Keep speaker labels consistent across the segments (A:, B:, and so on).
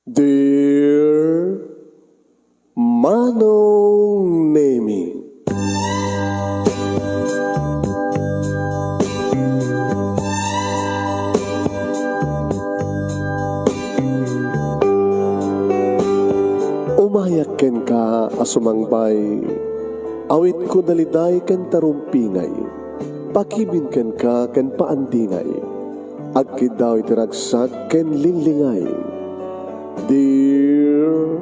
A: Dear Manong Nemi, umayak ken ka asumangbay, awit ko daliday ken tarumpingay, pakibin ken ka ken paandingay, agkid daw itiragsak ken linlingay. Dear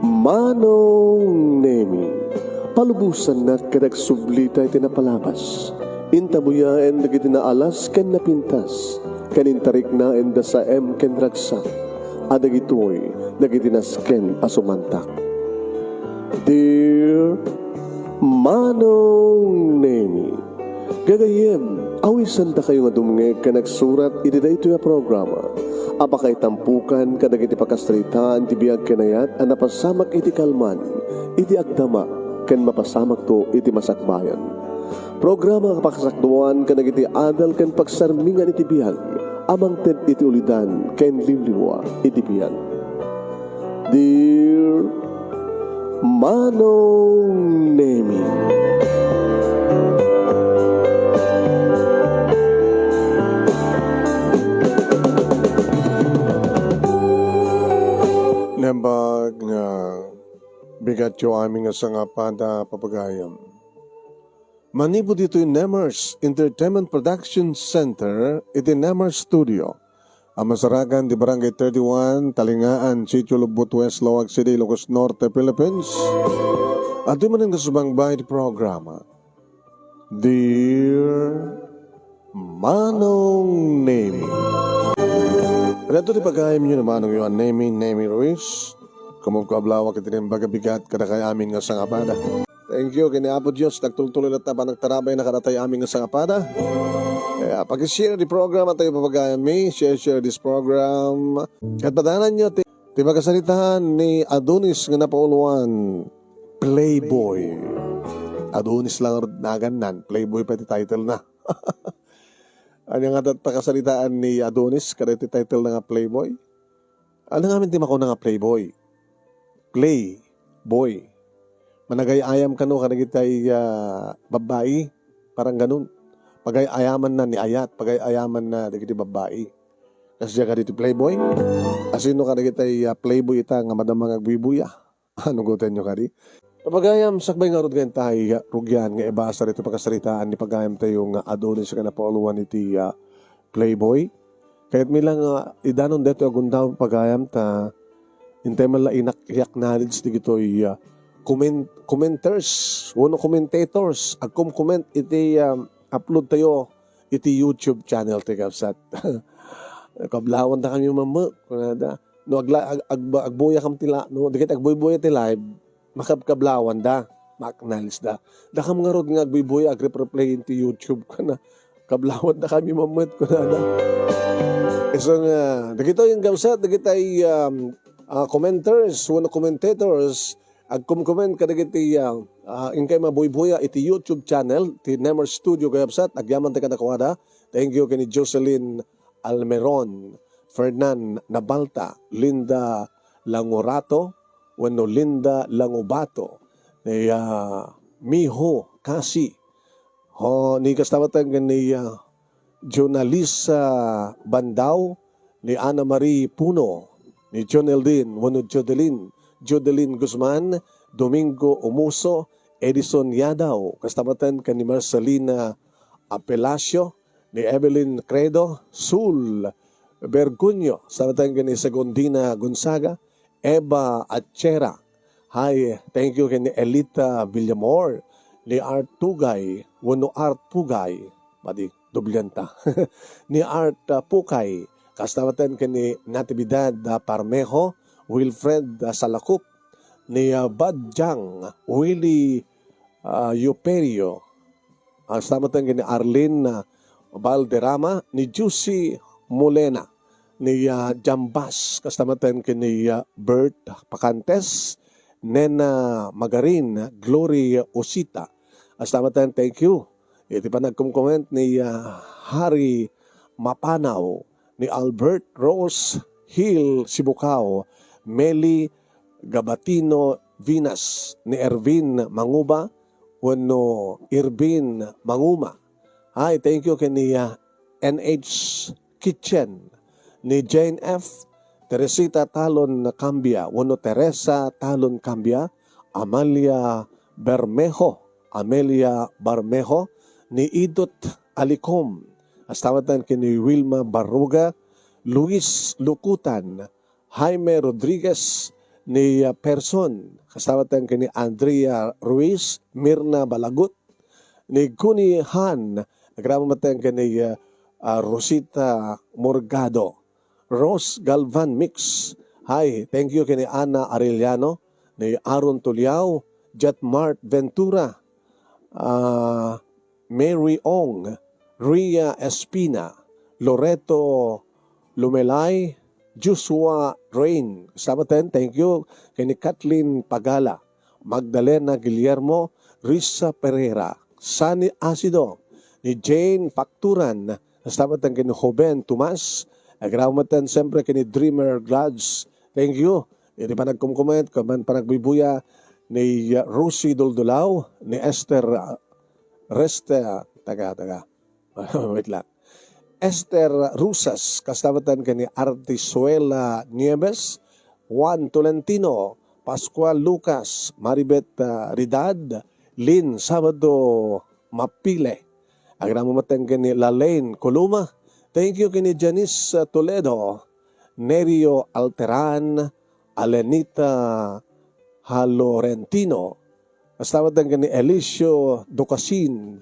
A: Manong Nemi, palubusan na kadagsublita iti napalabas, intabuyaen dagiti naalas ken napintas, kanintarik na enda sa ken ragsak, adagitoy dagiti nasken asumantak. Dear Manong Nemi, gagayem, awisan ta kayo nga dumngeg ka nagsurat iti daytoy a programa. Apakay tampukan kadagiti pagkastritaan ti biag kenayat a napasamak iti kalman, iti agdama ken mapasamak to iti masakbayan. Programa kapakasakduan kadagiti adal ken pagsarmingan iti biag, amang ted iti ulidan ken limliwa iti biag. Dear Manong Nemi, nembag nga bigat yung aming asangapada papagayam. Manibo dito yung Nemers Entertainment Production Center, iti Nemers Studio. Ang masaragan di Barangay 31, Talingaan, Sitio Lubot West, Loag City, Ilocos Norte, Philippines. At di man ang nasubangbay di programa. Dear Manong Nemi, Reto di pagayam nyo naman ang yung Nemi Ruiz. Kumugkablawak iti ng bagabigat kada kay aming nga sangapada. Thank you, kiniapo Diyos. Nagtultuloy na taba nagtarabay na karatay aming nga sangapada. Kaya pag-share di program at tayo papagayam mi. Share this program. At padanan nyo, ti magasalitahan ni Adonis nga napauluan, Playboy. Adonis lang naganan. Playboy pa iti title na. Ano nga pakasalitaan ni Adonis, kada iti title na nga Playboy? Ano nga mintim ako na nga Playboy? Playboy. Managay-ayam ka no, kada kitay babae, parang ganun. Pagay-ayaman na ni Ayat, pagay-ayaman na dagiti babae. Kasi siya kada iti Playboy. Asino kada kitay Playboy ita nga madamang agbibuya. Ano gutin nyo kadi? Pagayam, sakbay nga rod ganyan tayo, rugyan nga ibasa rito pagkasaritaan ni pagayam tayo nga Adonis ka na pauluan iti Playboy. Kahit milang idanon dito agundaw pagayam ta, hintay man la inak-iyak knowledge ti gito'y commenters, wano commentators, agkum-comment iti upload tayo iti YouTube channel tayo kapsat. Kablawan ta kami mama, kunada. No, agbuya kam tila, no, dikit agbuy-buya ti live, makabkablawan da, maknalis da. Da kam nga rod nga agbiboy agre-replay into YouTube ka na. Kablawan da kami mamut ko na da. So nga, dagito yung gamsat, dagito ay commenters, wano commentators, agkum-comment ka dagiti ingkay mabuy-buya iti YouTube channel, ti Nemer Studio gayapsat, agyaman tayo kanakuwada. Thank you kani Jocelyn Almeron, Fernan Nabalta, Linda Langorato, wano Linda Langobato, ni Miho Kasi, ni kastamatan ni Jonalisa Bandaw, ni Ana Marie Puno, ni John Eldin, wano Jodelin Guzman, Domingo Umuso, Edison Yadaw, kastamatan ni Marcelina Apelacio, ni Evelyn Credo, Sul Bergunyo, kastamatan ni Segundina Gonzaga, Eva Achera. Hi, thank you kay Elita Villamor, ni Art Tugay, wano Art Pugay, madi dublanta. Ni Art Pukay, kastamatan kay Natividad Parmejo, Wilfred Salakup, ni Badjang, Willie Yuperio, kastamatan kay Arlene Valderrama, ni Juicy Molena, ni Jambas, kastamatan kini Bert Pacantes, Nena Magarin, Glory Osita, kastamatan thank you. Iti pa nagkom-comment ni Harry Mapanaw, ni Albert Rose Hill Sibukaw, Meli Gabatino Vinas, ni Ervin Manguba, wano Irvin Manguma. Hi, thank you kani NH Kitchen, ni Jane F. Teresita Talon Cambia, wano Teresa Talon Cambia, Amelia Barmejo, ni Idot Alicom, astawatan kini Wilma Barruga, Luis Lukutan, Jaime Rodriguez, ni Person, kasawatan kini Andrea Ruiz, Mirna Balagut, ni Guni Han, nagramamatan kini Rosita Morgado, Rose Galvan Mix. Hi, thank you kini Ana Arellano, ni Aaron Tuliao, Jetmart Ventura, Mary Ong, Ria Espina, Loreto Lumelay, Joshua Rain. Sabatan, thank you kini Kathleen Pagala, Magdalena Guillermo, Risa Pereira, Sani Asido, ni Jane Facturan. Sabatan kini Joven Tomas, agramatan siyempre kini Dreamer Glads. Thank you. Hindi pa nagkumkument, kaman pa nagbibuya ni Rosie Doldolao, ni Esther wait lang. Esther Rusas, kastabatan kani Artisuela Nieves, Juan Tolentino, Pascual Lucas, Maribet Ridad, Lynn Sabado Mapile, agramatan kani Lalaine Columa. Thank you kini Janice Toledo, Nerio Alteran, Alenita Halorentino, kastamatan kani Elicio Ducosin,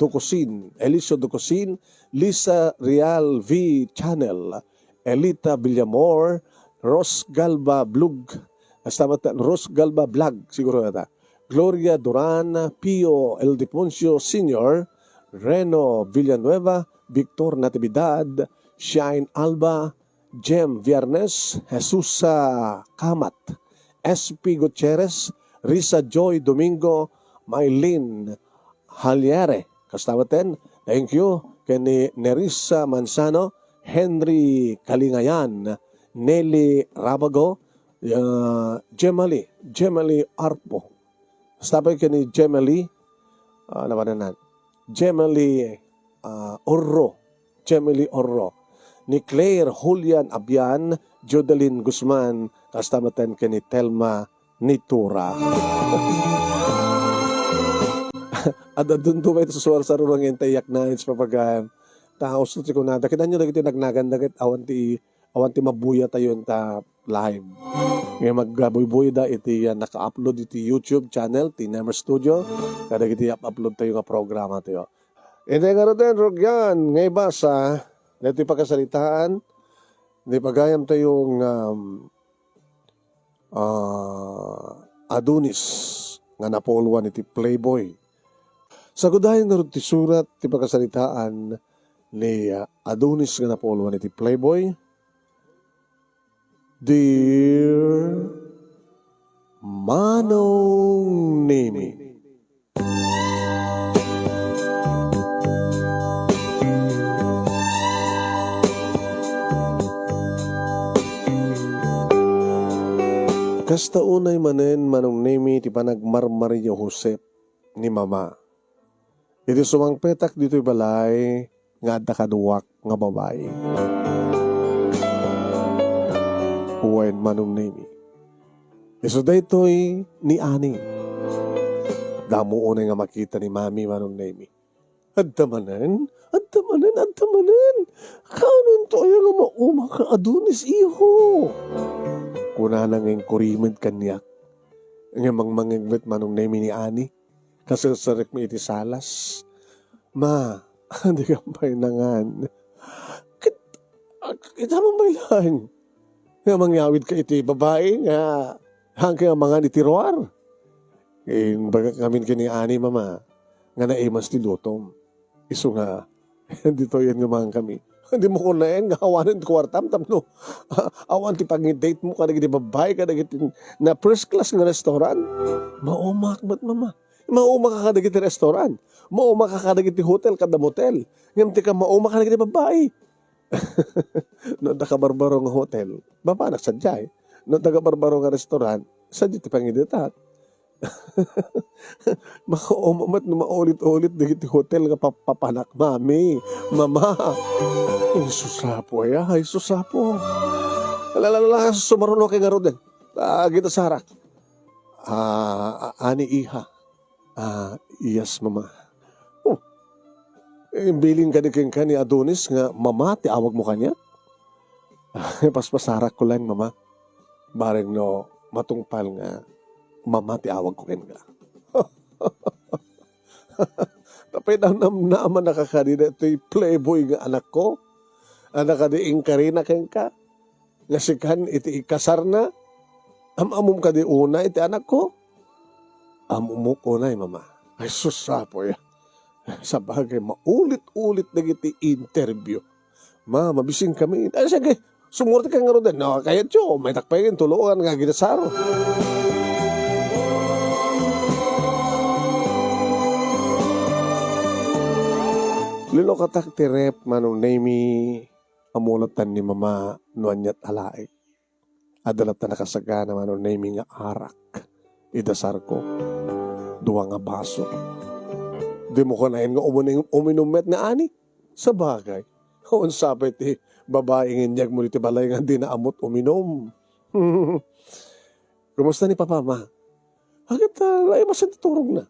A: Lisa Real V Channel, Elita Villamor, Ros Galba Blog, kastamatan Ros Galba Vlog, siguro yata, Gloria Duran, Pio El Diponcio Sr., Reno Villanueva, Victor Natividad, Shine Alba, Jem Viernes, Jesusa Kamat, SP Gutierrez, Risa Joy Domingo, Maylin Halyare, kastamatan, thank you, kani Nerissa Manzano, Henry Kalingayan, Nelly Rabago, Gemali Arpo, kastamatan kani Gemali Orro, ni Claire Julian Abian, Jodeline Guzman, kastamatan kani Telma Nitura. At doon ba ito sa sarurang yung tayak na it's papagaan. Taos ito ko na. Dakitan nyo dagiti nagnagandagit awanti mabuya tayo ta live. Ngayon magbuy-buy da iti naka-upload iti YouTube channel, ti Nemer Studio. Kada iti upload tayo nga programa tayo. Ito nga rin, Rogyan, ngay basa, ito pagkasalitaan, hindi pagayam tayong Adonis nga napoluan iti Playboy. Sa gudayan nga rin ti surat ti pagkasalitaan ni Adonis nga napoluan iti Playboy. Dear Manong Nemi, kasta unay manen Manong Nemi ti panagmarmarilyo Josep ni Mama. Iti sumangpetak dito'y balay nga adda kaduwak nga babae. Uwain Manong Nemi. Iso daytoy ni Ani. Damo unay nga makita ni Mami Manong Nemi. Adda manen. Kanon to ay nga mauma ka Adonis iho. Kuna nang yung kurimed kanyak. Nga mangmangigmet Manong Nemi ni Ani. Kasasarik mo iti salas. Ma, hindi ka painangan. Kita mong bailan. Nga mangyawid ka iti babae nga hanggang mga nitiruar. Baga kami kini Ani, Mama, nga naimas ti lutom. Iso nga, dito yan nga mga kami. Hindi mo kunain, nga awanan ti kwartam, no? Awan ti pag-date mo, kadag iti babae, kadag iti na first class nga restaurant. Maumak, ba't Mama? Mauma ka kadag iti restaurant. Mauma ka kadag iti hotel, kada motel. Ngayon ti ka mauma ka kadag iti babae. No nakabarbaro nga hotel, baba nagsadya eh. No nakabarbaro nga restaurant, sadya ti pangiditat. Makaumamat no maulit-ulit digiti hotel nga papanak, mami, mama. Ay, susapo ay susapo. Alalala, sumaruno kay nga roden. Gita sarak. Ani iha. Yes, mama. Oh, bilin ka ni Adonis nga, mama, ti awag mo kanya? Paspasarak ko lang, mama. Bareng no, matungpal nga, mama, ti awag ko kanya. Tapay na naman nakakanina, ito'y playboy nga anak ko. Anak ka di ingkarina keng ka. Nga sikan, iti ikasar na. Amum ka di una, iti anak ko. Amum ko na, mama. Ay, susapo ya. Sa bagay, maulit-ulit na iti interview. Ma, mabising kami. Ay, sige, sumurti ka nga rin. No, kaya tiyo, may takpayin, tulungan nga ginasaro. Lilo katak ti rep, manong nami, amulatan ni mama, nuanyat alaik. Adalat na nakasagana, manong nami nga arak. Idasar ko, duwa nga baso. Di mo kanain nga uminumet na ani. Sa bagay, kung sabi ti babae nginyag mo iti balay nga di naamot uminom. Kumusta ni Papa, ma? Agad ay masanturog na.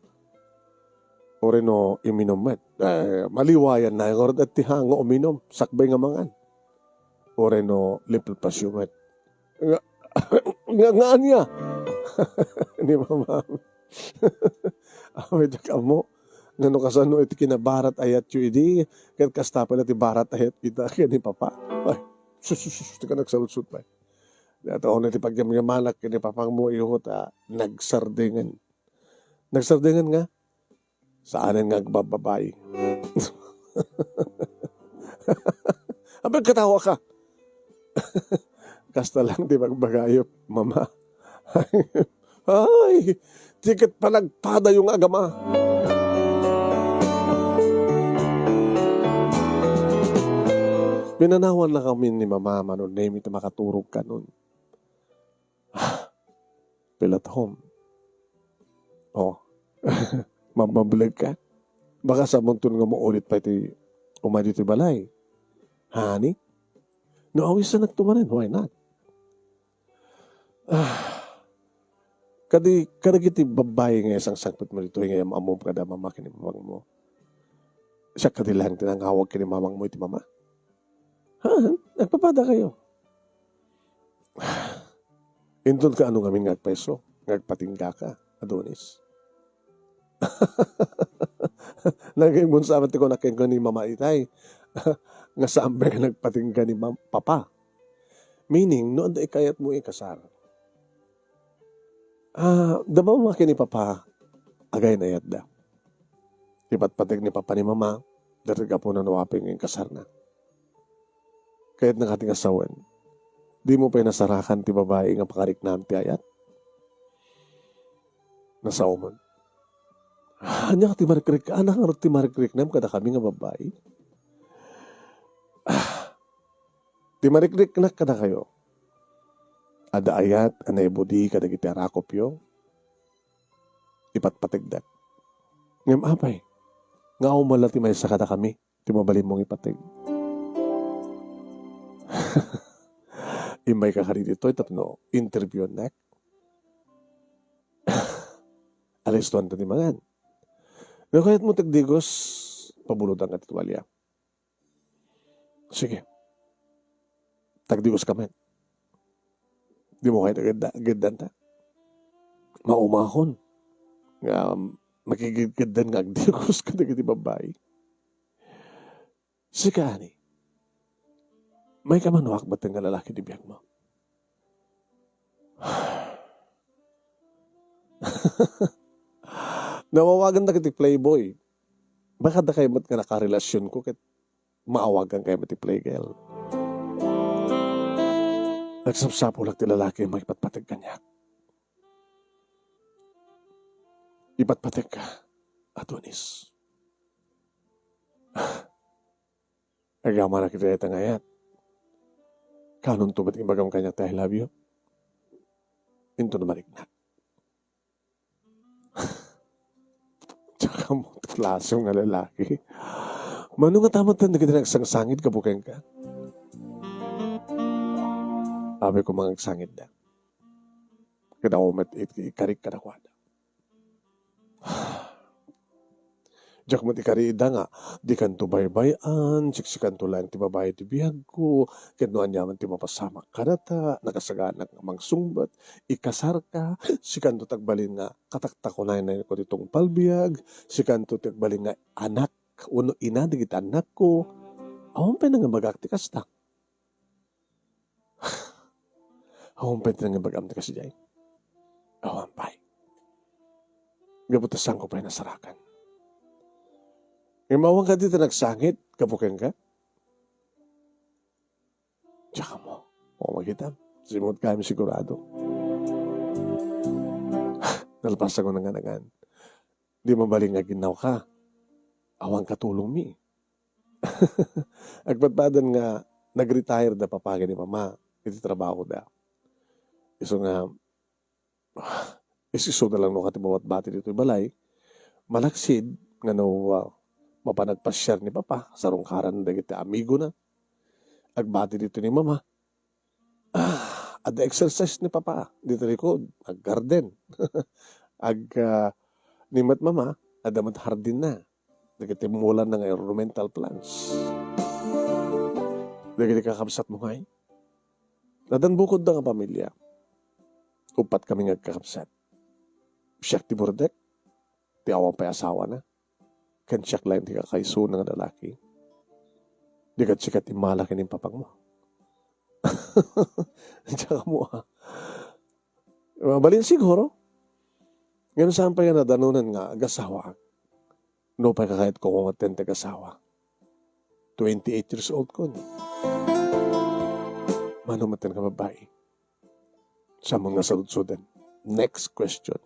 A: O rin no, iminumet. Maliwayan na yung orad at tihango uminom. Sakbay nga mangan. O rin no, lipil pasyumet. Nga niya. Hindi mama. Awit ka mo. Nga no kasano iti kinabarat ayat yu idi. Kaya kastapal iti barat ayat kita. Kaya ni Papa. Ay, sus. Tika nagsalut-sut pa. Dato ako na iti pagyamanak. Kaya ni Papang mo ihot. Nagsardingan. Nagsardingan nga. Saan nga bababae? Abang katawa ka. Kasta lang di magbagayop, mama. Ay, tiket pa nagpada yung agama. Binanawan lang kami ni mama, manon name ito makaturog ka nun. Pilat home. Oh. Mabablog ka. Baka sa muntun nga mo ulit pa iti umadi iti balay. Hani? No, awis na nagtumanin. Why not? Kadagiti babae nga isang sakpit mo dito nga amom kada mama kini mamang mo. Siya kadilang tinangawag kini mamang mo iti mama. Nagpapada kayo. Intun ka ano ngamin ngagpeso. Ngagpatingga ka, Adonis. Naging bunsamat ko nakin ko ni Mama Itay nga saan ba nagpatingga ni Papa. Meaning, noon da ikayat mo ikasar. Daba mo ni Papa, agay na yadda. Ipatpatig ni Papa ni Mama, dariga po na nawaping yung kasar na. Kaya't nakating asawan, di mo pa nasarakan ti babae nga pakarik na ti ayat. Nasauman. Hanya ti marikrik, anak nga ti marikrik nam kada kami nga babae. Ti marikrik na kada kayo. Ada ayat, anay budi kada giti arakop yo. Ipatpatigdak. Ngam apay, nga umala ti may sakada kami, ti mabalim mong ipatig. Imay ka kari dito, itapno, interview na. Alis tuwan ta ti mangan. Pero kaya't mo tagdigos, pabulutan ka tituwalya. Sige. Tagdigos kami. Di mo kayo nagagdan ta. Maumahon. Makigigdan nga agdigos ka nagiti babae. Sige, ani. May kamanuak ba't nga lalaki di biyag mo? Nawawagan na kiti playboy. Baka da kayo mat nga nakarelasyon ko kit maawagan kayo mati playgirl. Nagsapsapo lang ti lalaki may ipatpatig kanyak. Ipatpatig ka, Adonis. Agama na kita itang ayat. Kanon to ba't ibagam kanya I love you? Into na marigna. Tsaka mo, klasong nga lalaki. Mano nga tamad na kita nagsangsangit ka bukeng ka? Sabi ko mga nagsangit na. Kada ko ikarik ka na kwada. Diyak mo ikarida nga, di kan to baybayan, siksikan to lang ti babae ti biyag ko, kinuan yaman ti mapasamak kanata, nakasaganak nga mangsungbat, ikasar ka, sikan to tagbalin nga, kataktakunay na ko ditong palbiyag, sikan to tagbalin nga anak, uno ina, digit anak ko, awan pa na nga magakti kasta. Awan pa na nga magamti kasi jay. Awan pa. Gabutasan ko pa yung nasarakan. Yung mawang ka dito nagsangit, kapukin ka? Tsaka mo, makita. Simot kami sigurado. Nalpasan ko ng anagan. Di mabaling nga ginaw ka. Awang katulong mi. Agpatpadan nga, nag-retire na papagay ni mama. Iti trabaho da. Iso nga, isiso na lang no katibawat bati dito balay. Malaksid, nga no, mapanagpasyar ni papa, sarong karan na kita amigo na. Agbati dito ni mama. Ada exercise ni papa, dito likod, ag-garden. Nimat mama, ada mat hardin na. Nagkatimulan ng environmental plants. Nagkati kakabsat mo ngay. Nadan bukod na nga pamilya. Upat kami nagkakabsat. Siyak ti burdek, ti awang pa asawa na. Kan siyak lang ti kakaiso ng lalaki. Di kat sikat imalaki ng papang mo. Tsaka mo balin siguro. Ngayon saan pa yan nadanunan nga agasawa. No pa kakahit ko kung atente agasawa. 28 years old ko. Manumatan ka babae. Sa mga saludsudan. Next question.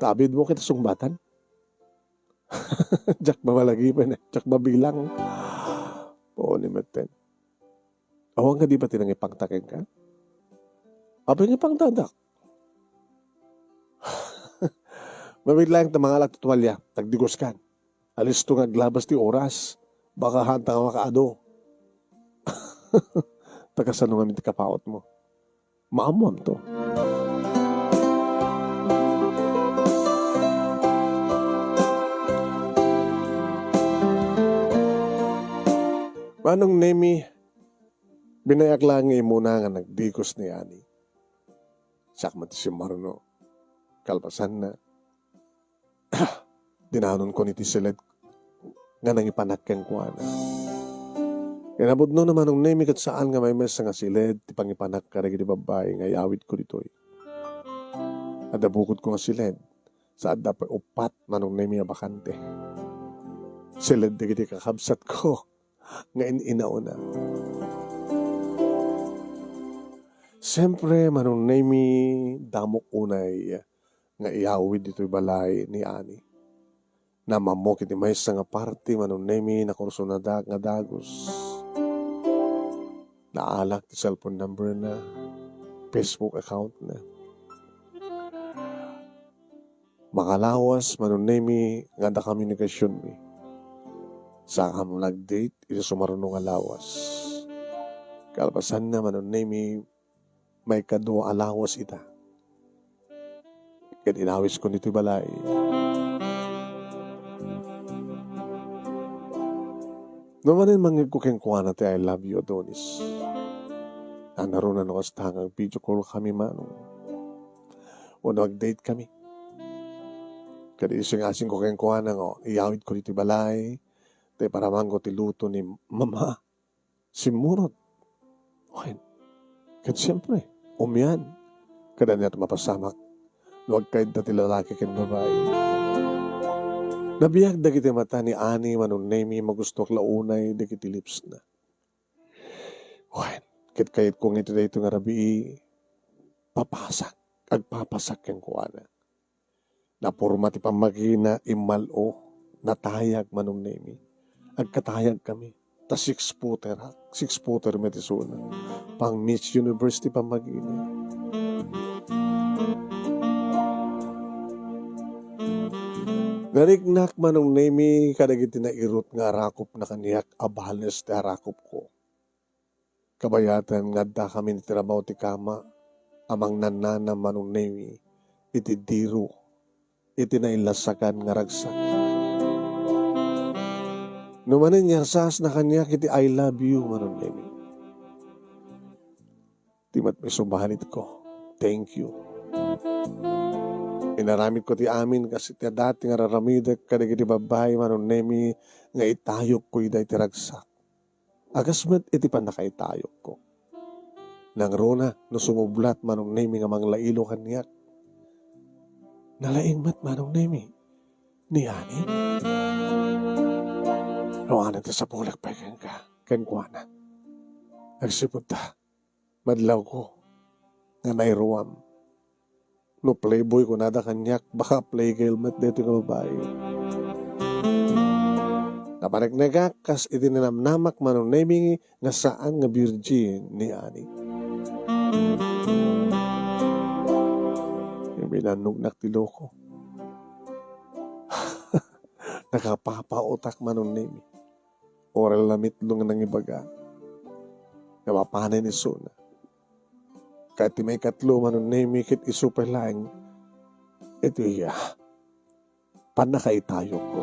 A: Tabid mo kita sungbatan? Jack mamalagi pa na. Jack mabilang. Oo ni Maten. Awang ka di ba tinang ipangtakin ka? Apa yung ipangtadak? Mabiglang ta mga alak tuwalya. Tagdigos kan. Alis to nga glabas ti oras. Baka hantang makaado. Tagasan naman ti kapaot mo. Maamam to. Manong Nemi, binayak lang muna nga nagdikos ni Ani. Sakmat si Marno. Kalpasan na. Dinanon ko ni Tisiled nga nang ipanakyan ko na. Kinabod no naman ng Nemi kat saan nga may mesa nga siled, ti pangipanak ka rin di babae nga yawit ko dito. Adabukod ko nga siled, saad dapat upat manong Nemi nga bakante. Siled di kiti kakabsat ko, nga inauna. Siyempre manong Nemi damok unay nga iyawid dito'y balay ni Ani. Namamok iti mesa nga party manong Nemi na kurso na nga dagos. Naalak ti cellphone number na, Facebook account na. Makalawas, manunemi, nga da komunikasyon mi. Saka mo nag-date, ito sumarunong alawas. Kalpasan na manunemi, may kadwa alawas ita. Kaya inawis ko nito'y balay. Naman mga kuking kuha natin, I love you, Adonis. Naroon na nakas tangang video call kami manong. O nag-date kami. Kaya ising-asing kuking kuha na nga, iyawid ko dito balay. Tayo paramang ko tiluto ni mama. Simurot. Okay. Kaya siyempre, umyan. Kada niya mapasamak. Huwag kahit na tilalaki kin babae. Nabiyag da kiti mata ni Ani manong Nemi magustok launay da kiti lips na. Wen, kit kung ito da ito nga rabi papasak, agpapasak yung kuwana. Napurma ti pamagina imalo, natayag manong Nemi. Agkatayag kami. Ta 6-footer ha. 6-footer metisuna. Pang Miss University pa magina. Narignak manong nemi kadagiti na irot nga rakop na kaniyak abales ti arakop ko. Kabayatan ngadda kami ni tirabaw ti kama amang nanana manong nemi iti diro iti nailasakan nga ragsak. Numanin yarsas na kaniyak iti I love you manong nemi. Timat may subahanit ko. Thank you. Inaramid ko ti amin kasi ti dati nga raramidak kadagiti babae manong nemi nga itayok ko iti ragsak. Agasmet iti panakaitayok ko. Nang rona no sumublat manong nemi nga manglailo kaniyak. Nalaing mat manong nemi ni ani. Rawanan ta sa bulak pa ka. Kenkwana. Nagsipod ta. Madlaw ko. Nga nairuam. No playboy ko nada kanyak. Baka playgirl mat dito nga babae. Napanagnaga kas iti ninamnamak manong nemi nga saan nga virgin ni ani. Yung binanugnak ti loko. Nakapapautak manong nemi. Oral lamit lung nang ibaga. Napapanay ni Suna. Kahit may katlo manong nemi kit isupay lang. Ito iya. Panakaitayok ko.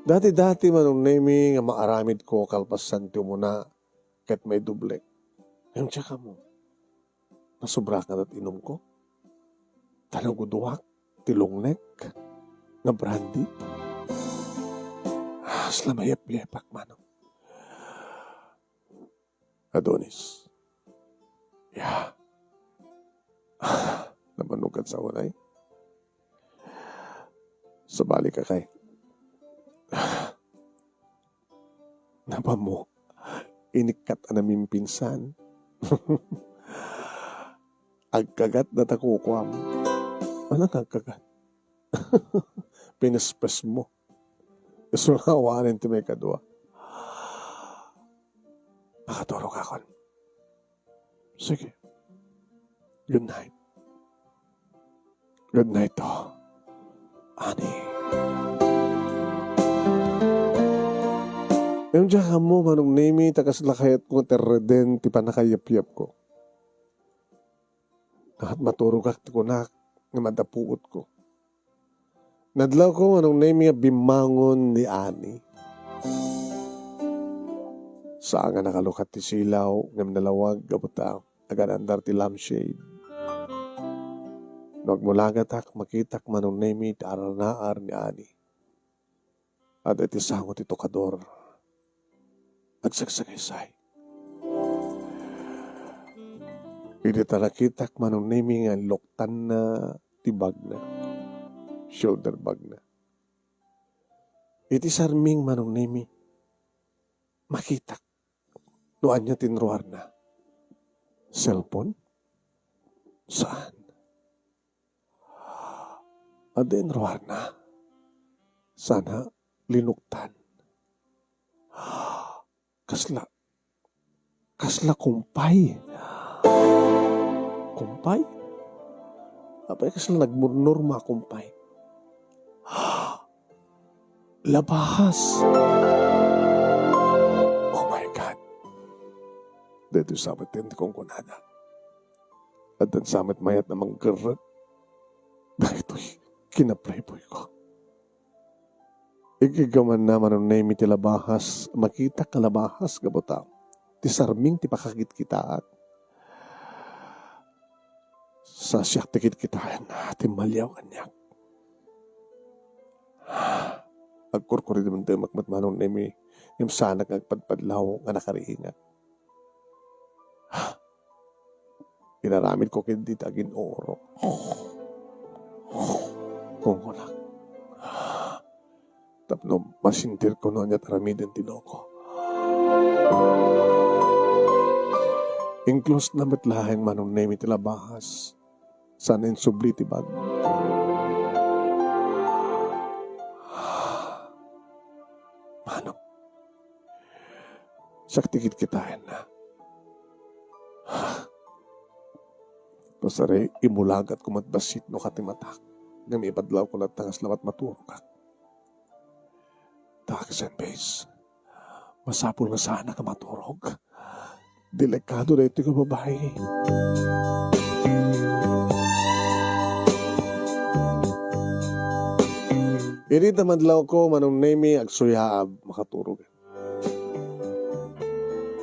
A: Dati-dati manong nemi nga maaramid ko kalpasan ti muna kahit may dublek. Ngayon tsaka mo. Nasubra ka na't inom ko. Talaguduwak, tilongnek, nga brandy. Slamayap-yapak manong. Adonis. Yeah. Namanugad sa unay. Sabali ka kay. Napa mo, inikat anaming pinsan. Agkagat na takukwam. Anong agkagat? Pinaspes mo. Gusto nga awanin ti may kadwa. Makaturo ka kon. Sige. Good night. Good night to. Ani. Yung dyan mo, manong nemi, takas lakayat ko terreden, ti panakayap-yap ko. At maturugak ko na, nga madapuot ko. Nadlaw ko, manong nemi, bimangon ni Ani. Saan nga nakalukat ti silaw, ngam nalawag, gabuta, aganandar ti lampshade. Nagmulagatak, makitak manong nemi, ti aranaar ni Ani. At iti sangot ito kador. Agsagsagaysay. Hindi talakitak manong nemi nga loktan na tibag na. Shoulder bag na. Iti sarming manong nemi. Makitak. Noan niya tinruar na. Cellphone? Saan? Adin ruar na. Sana linuktan. Kasla kumpay. Kumpay? Apay kasla nagmurnor mga kumpay. Labahas. Oh my God. Dito sabat din kong kunada. At dan samat mayat na manggarat. Dahil ito'y kinaplayboy ko. Ikigaman naman ang name iti labahas, makita kalabahas gabuta. Ti sarming ti pakakit kita. Sa siyak tikit kitayan na ti malyaw kanyak. Agkurkuri naman tayo magmatmanong name yung sana kagpadpadlaw nga nakariingat. Inaramid ko kindi tagin oro. Kung kunak. Tapno masintir ko noon at aramidin tinoko. Inclose na matlahan manong name iti labahas. Sana yung subli ti bag. saktikit kitain na. Pasare, imulagat kumatbasit no katimatak. Nga may ipadlaw ko na tangas lawat maturo ka. Takas and base. Masapul nga sana ka maturog. Delikado na ito ka babae. Iri tamadlaw ko manong nemi agsuyaab makaturog.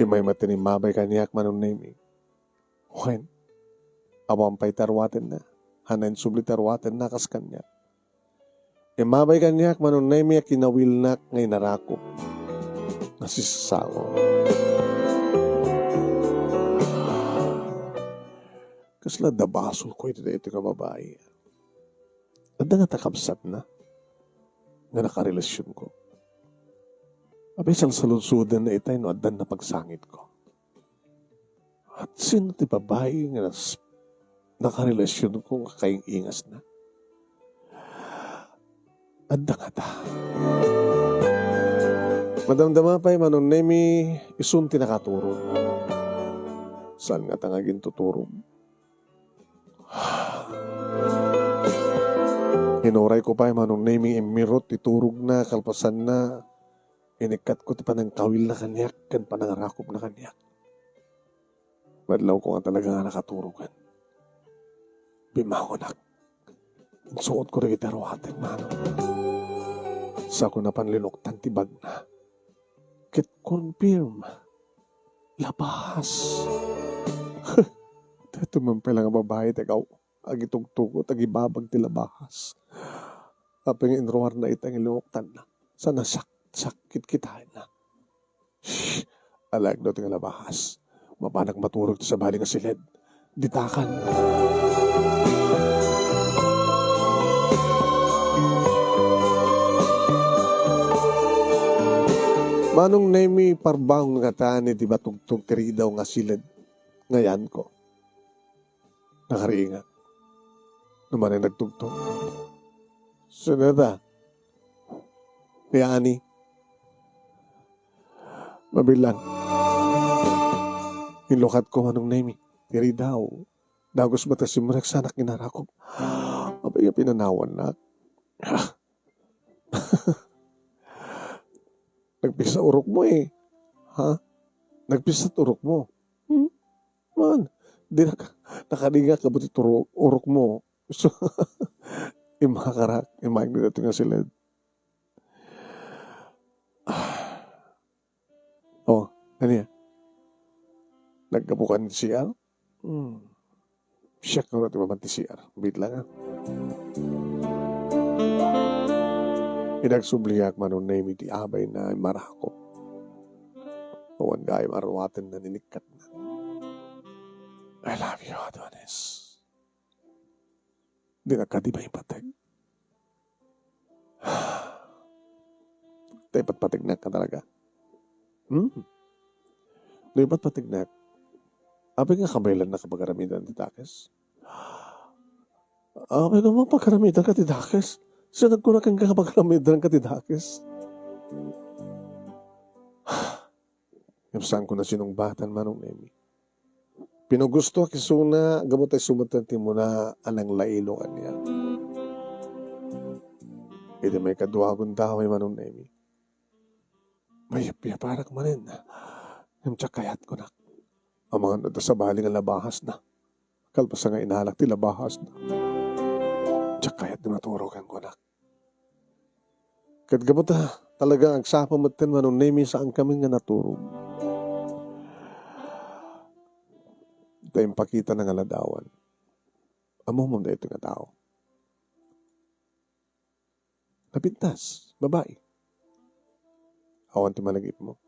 A: Imay matinimabay kaniyak manong nemi. When? Awampay tarwaten na. Hanan subli tarwaten na kas kanya. Imabay kaniyak manong nemi kinawilnak ngay narakop. Nasisasango. Kasla dabasol ko ito ka babae. Ada nga takabsat na. Nga nakarelasyon ko. Abay isang salunsudan na itay no adan na pagsangit ko. At sino ti babae nga nakarelasyon ko kakaing ingas na? Adda nga ta. Madamdama pa'y manong nemi isunti nakaturo. Saan nga tangagin tuturo? Hinuray ko pa'y manong nemi imirot iturog na kalpasan na inikat ko ti panang kawil na kanyak kan panangarakop na kanyak. Madlaw ko nga talaga nga nakaturugan. Bimahonak. Suot ko rin itaruhatin manong. Sa ko na panlinuktan tibag na. Kit confirm. Labas. Ito man pala nga babae, tagaw. Agitugtugo, tagibabag ti labas. Apeng inruhar na itang iluktan na. Sana sakit kita na. Shhh! Alag daw tinga labas. Mapanag maturog sa bali nga silid. Ditakan. Manong nemi parbang nga tani di ba tugtog tiri daw nga silid. Ngayan ko. Nakariingat. Naman ay nagtugtog. Sunada. Kaya ani. Mabilang. Nilukat ko manong nemi. Tiri daw. Dagos matasim mo nagsanak ginarakop. Abay yung pinanawan na. Nagpisa urok mo eh. Ha? Nagpisa urok mo. Man, di nakaliga ka buti urok mo. So, imakarak, imaig na ito nga sila. Oh, ano yan? Nagkabukan ni CR? Siya ka natin mamanti CR. Bit lang ha. Pinagsubliyak manon na imiti abay na marako. Pawan gaya marwatin na ninikat na. I love you, Adonis. Di na ka di ba ipatag? Di ba't patignak ka talaga? Di ba't patignak? Abay nga kabaylan na kapagaramitan ti Dakes? Abay naman pagkaramitan ka ti Dakes? So nagkurakan ka kapagaramitan ka ti Dakes? Yapsaan ko na sinungbatan manong nemi. Pinugusto kisuna gamot ay sumutanti mo na anang lailo kanya. Ito may kaduwagon tao ay manong nemi. May parak manin. Yung tsakayat ko na. Ang mga nata sa baling ang labahas na. Kalpasa nga inalak ti labahas na. Tsakayat na maturokan ko na. Kat gamot talaga ang sapamatin manong nemi saan kami nga naturog. Tayong pakita ng aladawan. Amo mo na ito nga tao. Napintas, babae. Awan ti malagip mo.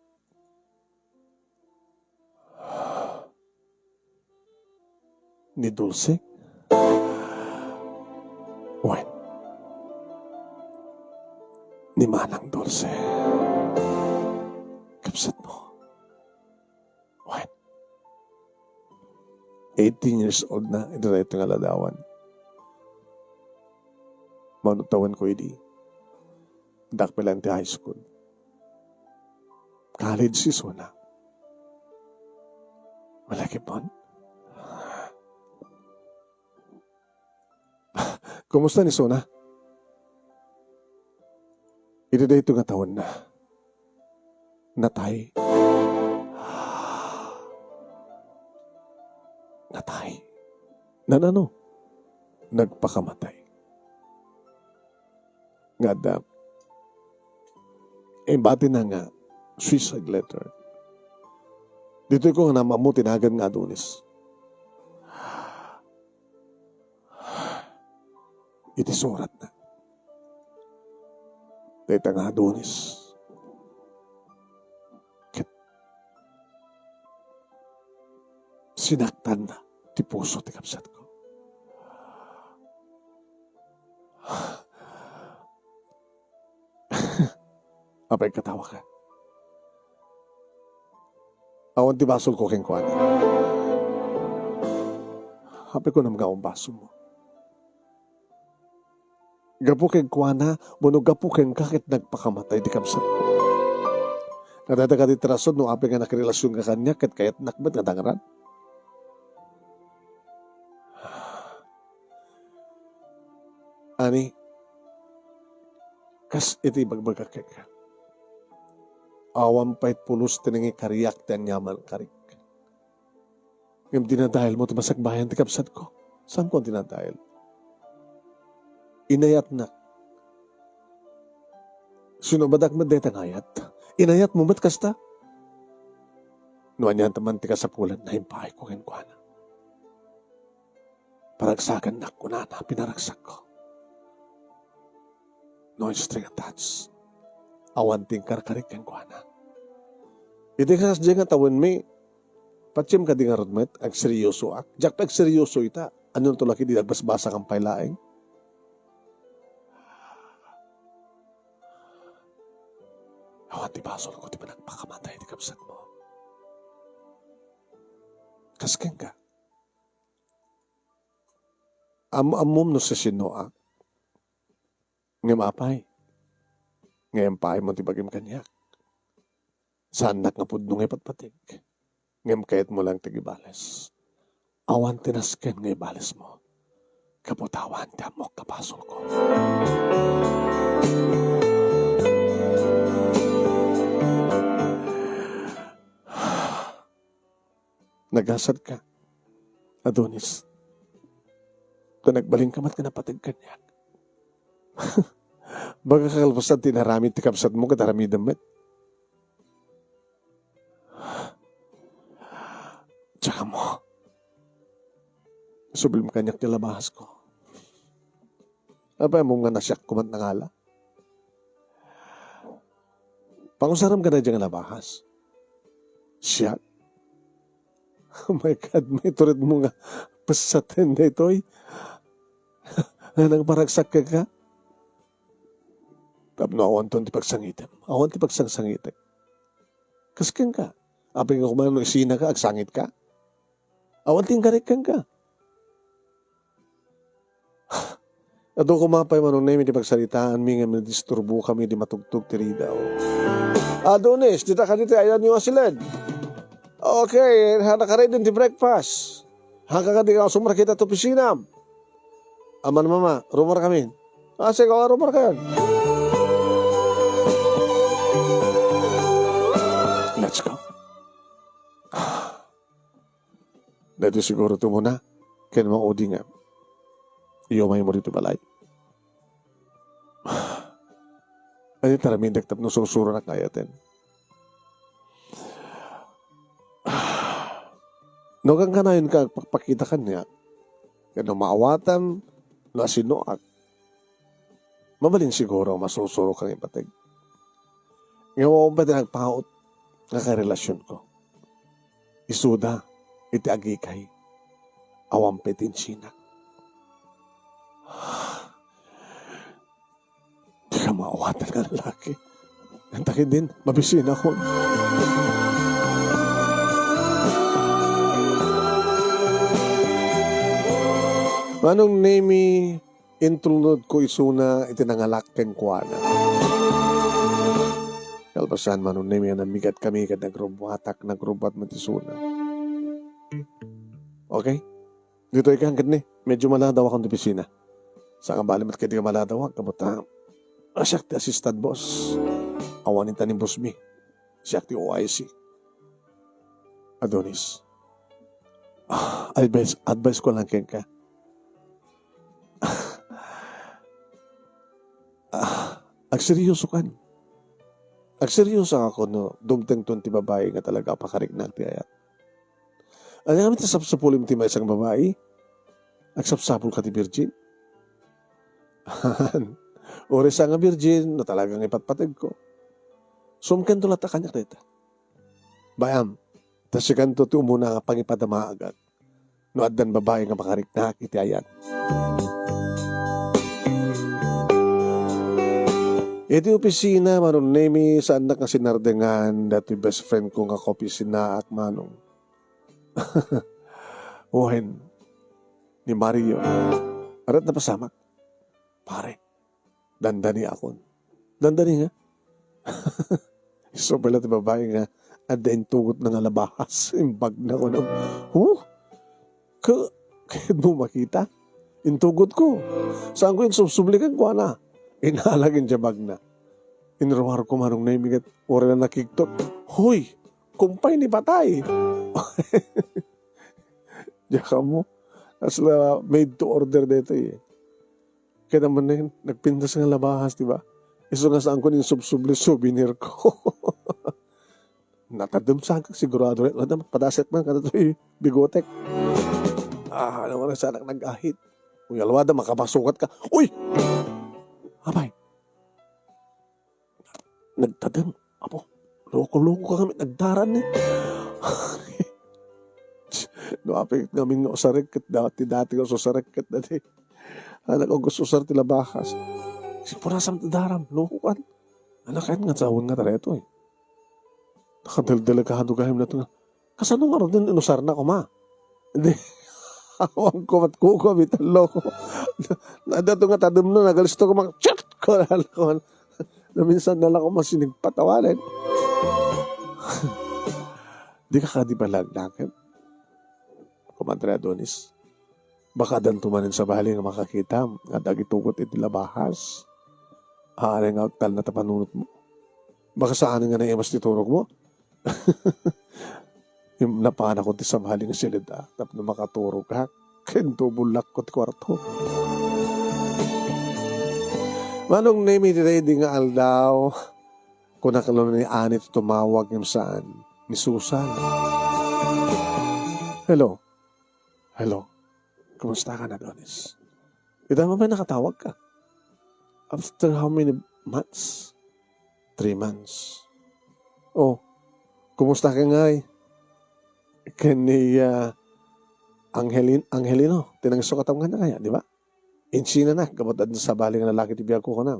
A: Ni Dulce? Wen. Ni Manang Dulce. Kapsat mo. Wen. 18 years old na, ito na itong aladawan. Manutawan ko hindi. Dakpilante high school. College season na. Malaki po. Kumusta ni Sona? Ito na ito nga taon na. Natay. Natay. Ano? Nagpakamatay. Nga da. Bati na nga, suicide letter. Dito ko nga namamu, tinagan nga Adonis. Iti surat na. Dito nga Adonis. Sinaktan na ti puso ti kapsat ko. Apay katawa ka. Awan ti basol ko keng kuwan. Apay ko na mga baso mo. Gapu keng kuwana, buno gapu keng kakit nagpakamatay ti kapsat ko. Nadada ka ti trasod no apay nga nakirelasyon ka kanya ket kayat nakbat nga dangaran. Ani, kas iti bagbagakek ka. Awam pa'y pulos tinangi kariyak ti anyaman karik. Ngayon dinadahil mo ti masagbayan ti kapsat ko. Saan ko dinadahil? Inayat na. Sino badak mo detang ayat? Inayat mo mat kasta? Nuan yan taman ti kasapulan na himpahay ko kenkwana. Paragsakan na ko na pinaragsak ko. No string attached. Awan ting karkarik kang kuana. Iti kas dyan nga tawin mi, patsim ka di nga rodmet, ag seryoso ak. Jak ag seryoso ita, ano to laki di nagbasbasa kang pailaeng? Awan ti basol ko, di ba nagpakamatay di kapsat mo? Kasken ka. Amom no sa sinoak. Ngayon mapay. Ngayon paay mo tibagim kanyak. Saan nakapod nung ipatpatig. Ngayon kayat mo lang tigibales. Awan tinasken ngay bales mo. Kaputawan ta mo kapasol ko. Nagasad ka. Adonis. Ito nagbaling kamat ka na patig kanyak. Baga kakalpasan tinaramid ti kapsat mo katarami damit. Tsaka mo. Sublim kanyak nilabahas ko. Apa mo nga nasyak kumat na ngala? Pangusaram ka na dyan nga labahas. Siyak. Oh my God, may turid mo nga pasatin na ito'y. Nang paragsak ka. Tapno awan to ti pagsangitin. Awan ti pagsangsangitin. Kasken ka. Apay nga kumano ng isina ka, agsangit ka. Awan ting karikan ka. Ato kumapay manong namin di pagsalitaan, mi nga disturbo kami di matugtog ti ridaw. Adonis, dita ka dito, ayan yung asilid. Okay, nakaready din ti breakfast. Hanggang ka di ka sumar kita to pisina. Aman mama, rumor kami. Sige, rumor kayo. Let's go. Dito siguro ito muna. Kaya naman odi nga. Iyomay mo rito balay. Ay, taramin daktap no susuro na kayatin. Nogang ka na yun ka, pagpakita ka niya. Kaya nung maawatan, na sinuak. Mabalin siguro, masusuro kang ipatig. Ngayon mo ba nagpaot nga karelasyon ko? Isuda, iti agikay, awampetin sinak. Di ka maawatan nga lalaki. Nantakin din, mabisin ako. Manong nemi intulod ko isuna itinangalak ken kuana. Kalpasan manong nemi namigat kami kad nagrubatak nagrubat matisuna. Okay? Dito ikang gani. Medyo maladaw akong opisina. Sa nga balimat kaya di ka maladaw. Kabuta. Siyak ti assistant boss. Awanin ta ni boss mi. Siyak ti OIC. Adonis. Advice ko lang kaya ka. Agseryoso kan. Agseryoso ako no. Dugteng ton ti babae nga talaga pakarik na ti ayat. Ano nga ti sapsapulim ti may isang babae? Agsapsapul ka ti virgin? Ores nga virgin na talagang ipatpatid ko. Sumken to lata kanya kita. Bayam. Tas si kanto ti umuna nga pangipadama agad. No addan babae nga makarik na iti ayat. Iti opisina, manong nemi, saan na nga sinardengan, dati best friend ko nga opisina at manong. Uhen, ni Mario. Arat na pasamak. Pare, dandani akon. Dandani nga. So pala ti babae nga, adain tugot na nga labahas. Imbag na ko na. Kahit mo makita? Intugot ko. Saan ko yung subsublikan ko na? Inalagin siya bag na. Inruwar ko manong naimigat. Ora na nakiktot. Hoy! Kumpay ni patay! Diyan mo. Asla made to order dito eh. Kaya naman na yun, nagpintas ng labahas, di ba? Iso nga saan ko yung subsubli souvenir ko. Natadam sa akin, sigurado rin. Padaset man, kada ito bigotek. Alam mo na sana nag-ahit. Uy, alwada, makapasukat ka. Uy! Abay. Nagtadam. Apo, loko-loko ka kami. Nagdaran eh. Noapit namin nga usarik kat dati nga usarik kat dati. Anak ko gusto usar tila bahas. Si purasam daram. Loko kan. Anak kahit nga sawon nga tareto eh. Nakadaldala ka hadugahim na ito. Kasano nga rin inusar na ko ma? Hindi. Awang ko mat kuko bitan loko. Nadato nga tadum na nagalisto ko mga chat ko na na minsan na lang ako masinig patawanan. Di ka di palagnakan. Kumadre Adonis. Baka dan tumanin sa bahali nga makakita nga dagitukot iti labahas. Haaring agtal na tapanunot mo. Baka saan nga na imas titurog mo? Yung napana ko ti sa bahali nga silid tap na makaturog ka. Kento bulak ko ti kwarto. Manong name iti di nga aldaw. Kung nakalong ni Anit tumawag ng saan? Ni Susan. Hello. Hello. Kumusta ka na, Adonis? Ito mo ba nakatawag ka? After how many months? 3 months. Oh, kumusta ka nga eh? Kani Angelino, tinangso ka na kaya, di ba? Insina na, kamatad sa baling na lalaki tibiyag ko na.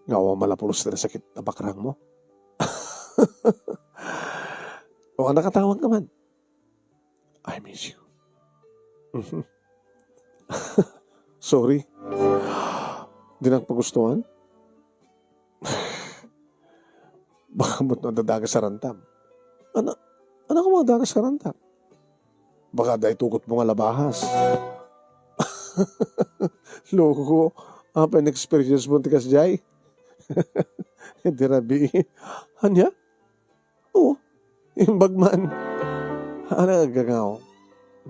A: Ngawa malapulos na sakit na bakrang mo. O, nakatawag ka man. I miss you. Sorry. Di nagpagustuhan? Baka mo't nadadagas sa rantam. Ano ka magdagas sa rantam? Baka dahil tukot mo nga labahas. Loko ko. Apa yung experience mo tikas jay? Hindi rabi. Hanya? Oo. Yung bagman. Ano nagagangaw?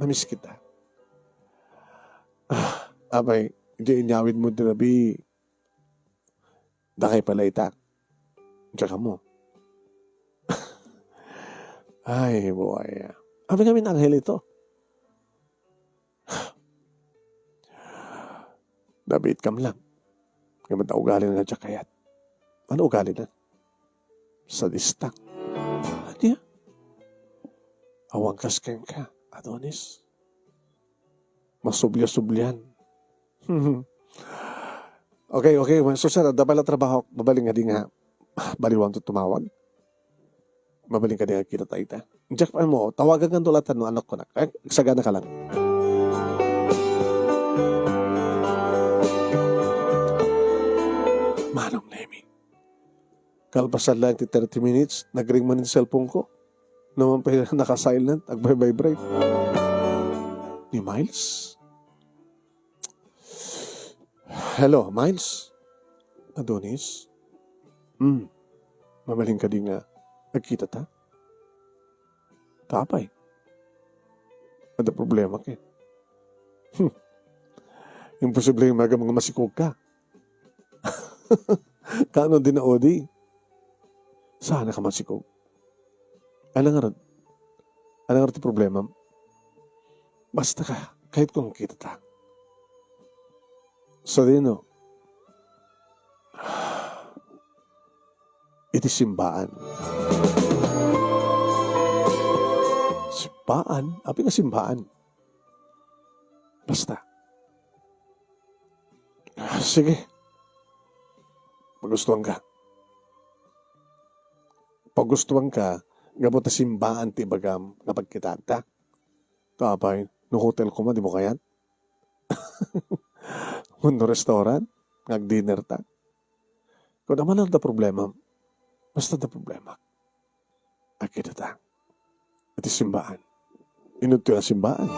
A: Namiss kita. Apay, hindi inyawid mo din rabi. Dakay pala itak. Tsaka mo. Ay, boy. Abi kami ng anghel ito. Dabit kam lang. Kaya ba't ugali na tsakayat? Ano ugali na? Sadistak. Ano yan? Awang kasken ka, Adonis. Masubya-subyan. Okay. So, sir, dabala trabaho. Babaling nga di nga. Baliwang to tumawag. Babaling ka di nga kita taita. Jack pa mo, tawagan kang tulatan no anak ko na. Sagana ka lang. Manong Nemi. Kalpasan lang ti 30 minutes, nag-ring man yung cellphone ko. Naman pa yung naka-silent, nag-vibrate. Ni Miles? Hello, Miles? Adonis? Mamaling ka din nga. Nagkita ta? Tapay. Ada problema ka. Imposible yung mga masikog ka. Kano din na odi? Sana ka masikog. Ano nga rin problema? Basta ka, kahit kung kita ta. So, dino, iti simbaan. Simbaan? Api nga simbaan. Basta. Sige. Pagustuhan ka, gabot na simbaan ti bagam na pagkitata. Kapay, no hotel ko di mo kayat? Mundo restaurant, nag-dinner ta. Kung naman ang problema, basta na problema. Akita ta. Iti simbaan. Inuto yung simbaan.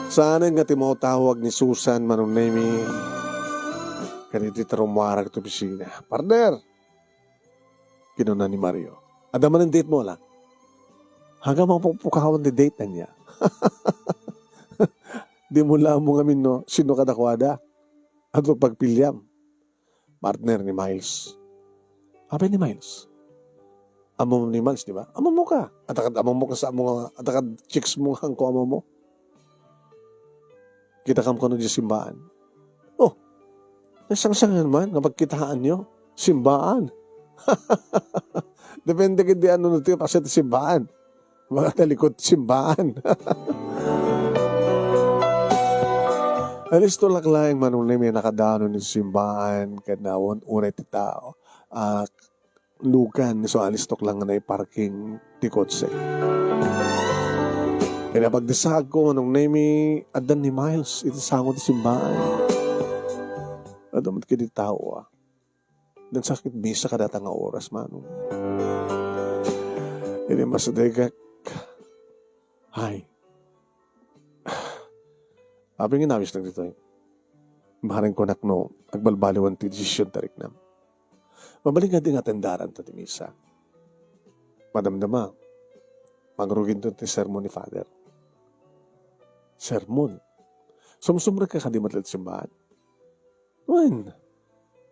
A: Saan nga timotawag ni Susan Manunemi kaniti tarumwarag to pisina. Partner! Kinuna ni Mario. Adaman ang date mo lang. Hanggang mapupukawan di date na niya. Di mo lang mo ngamin no, sino kadakwada. At pagpilyam. Partner ni Miles. Abay ni Miles. Amo mo ni Miles, di ba? Amo mo ka. Atakad amo mo ka sa amo nga. Atakad chicks mo hang ko amo mo. Kita kam ko no di simbaan. Oh, nasang-sang naman kapag kitaan nyo. Simbaan. Depende kindi ano nito yung pasit simbaan. Mga talikod simbaan. Alis to laklayang manunay may nakadano ni simbaan kanawon unay ti tao. Lugan so alis to lang na parking ti kotse. Kaya pagdesag ko nung name adan ni Miles iti sango ti simbaan. Adamat kiti tao Dan sakit bisa kadatang nga oras manong. Ini masadegak. Hay. Abing inawis lang dito Maharing ko nakno, agbalbaliwan ti desisyon tarik na. Mabaling nga din atendaran to ti misa. Madamdama, magrugin to ti sermon ni Father. Sermon? Sumsumra ka kadimat at simbahan. Wen,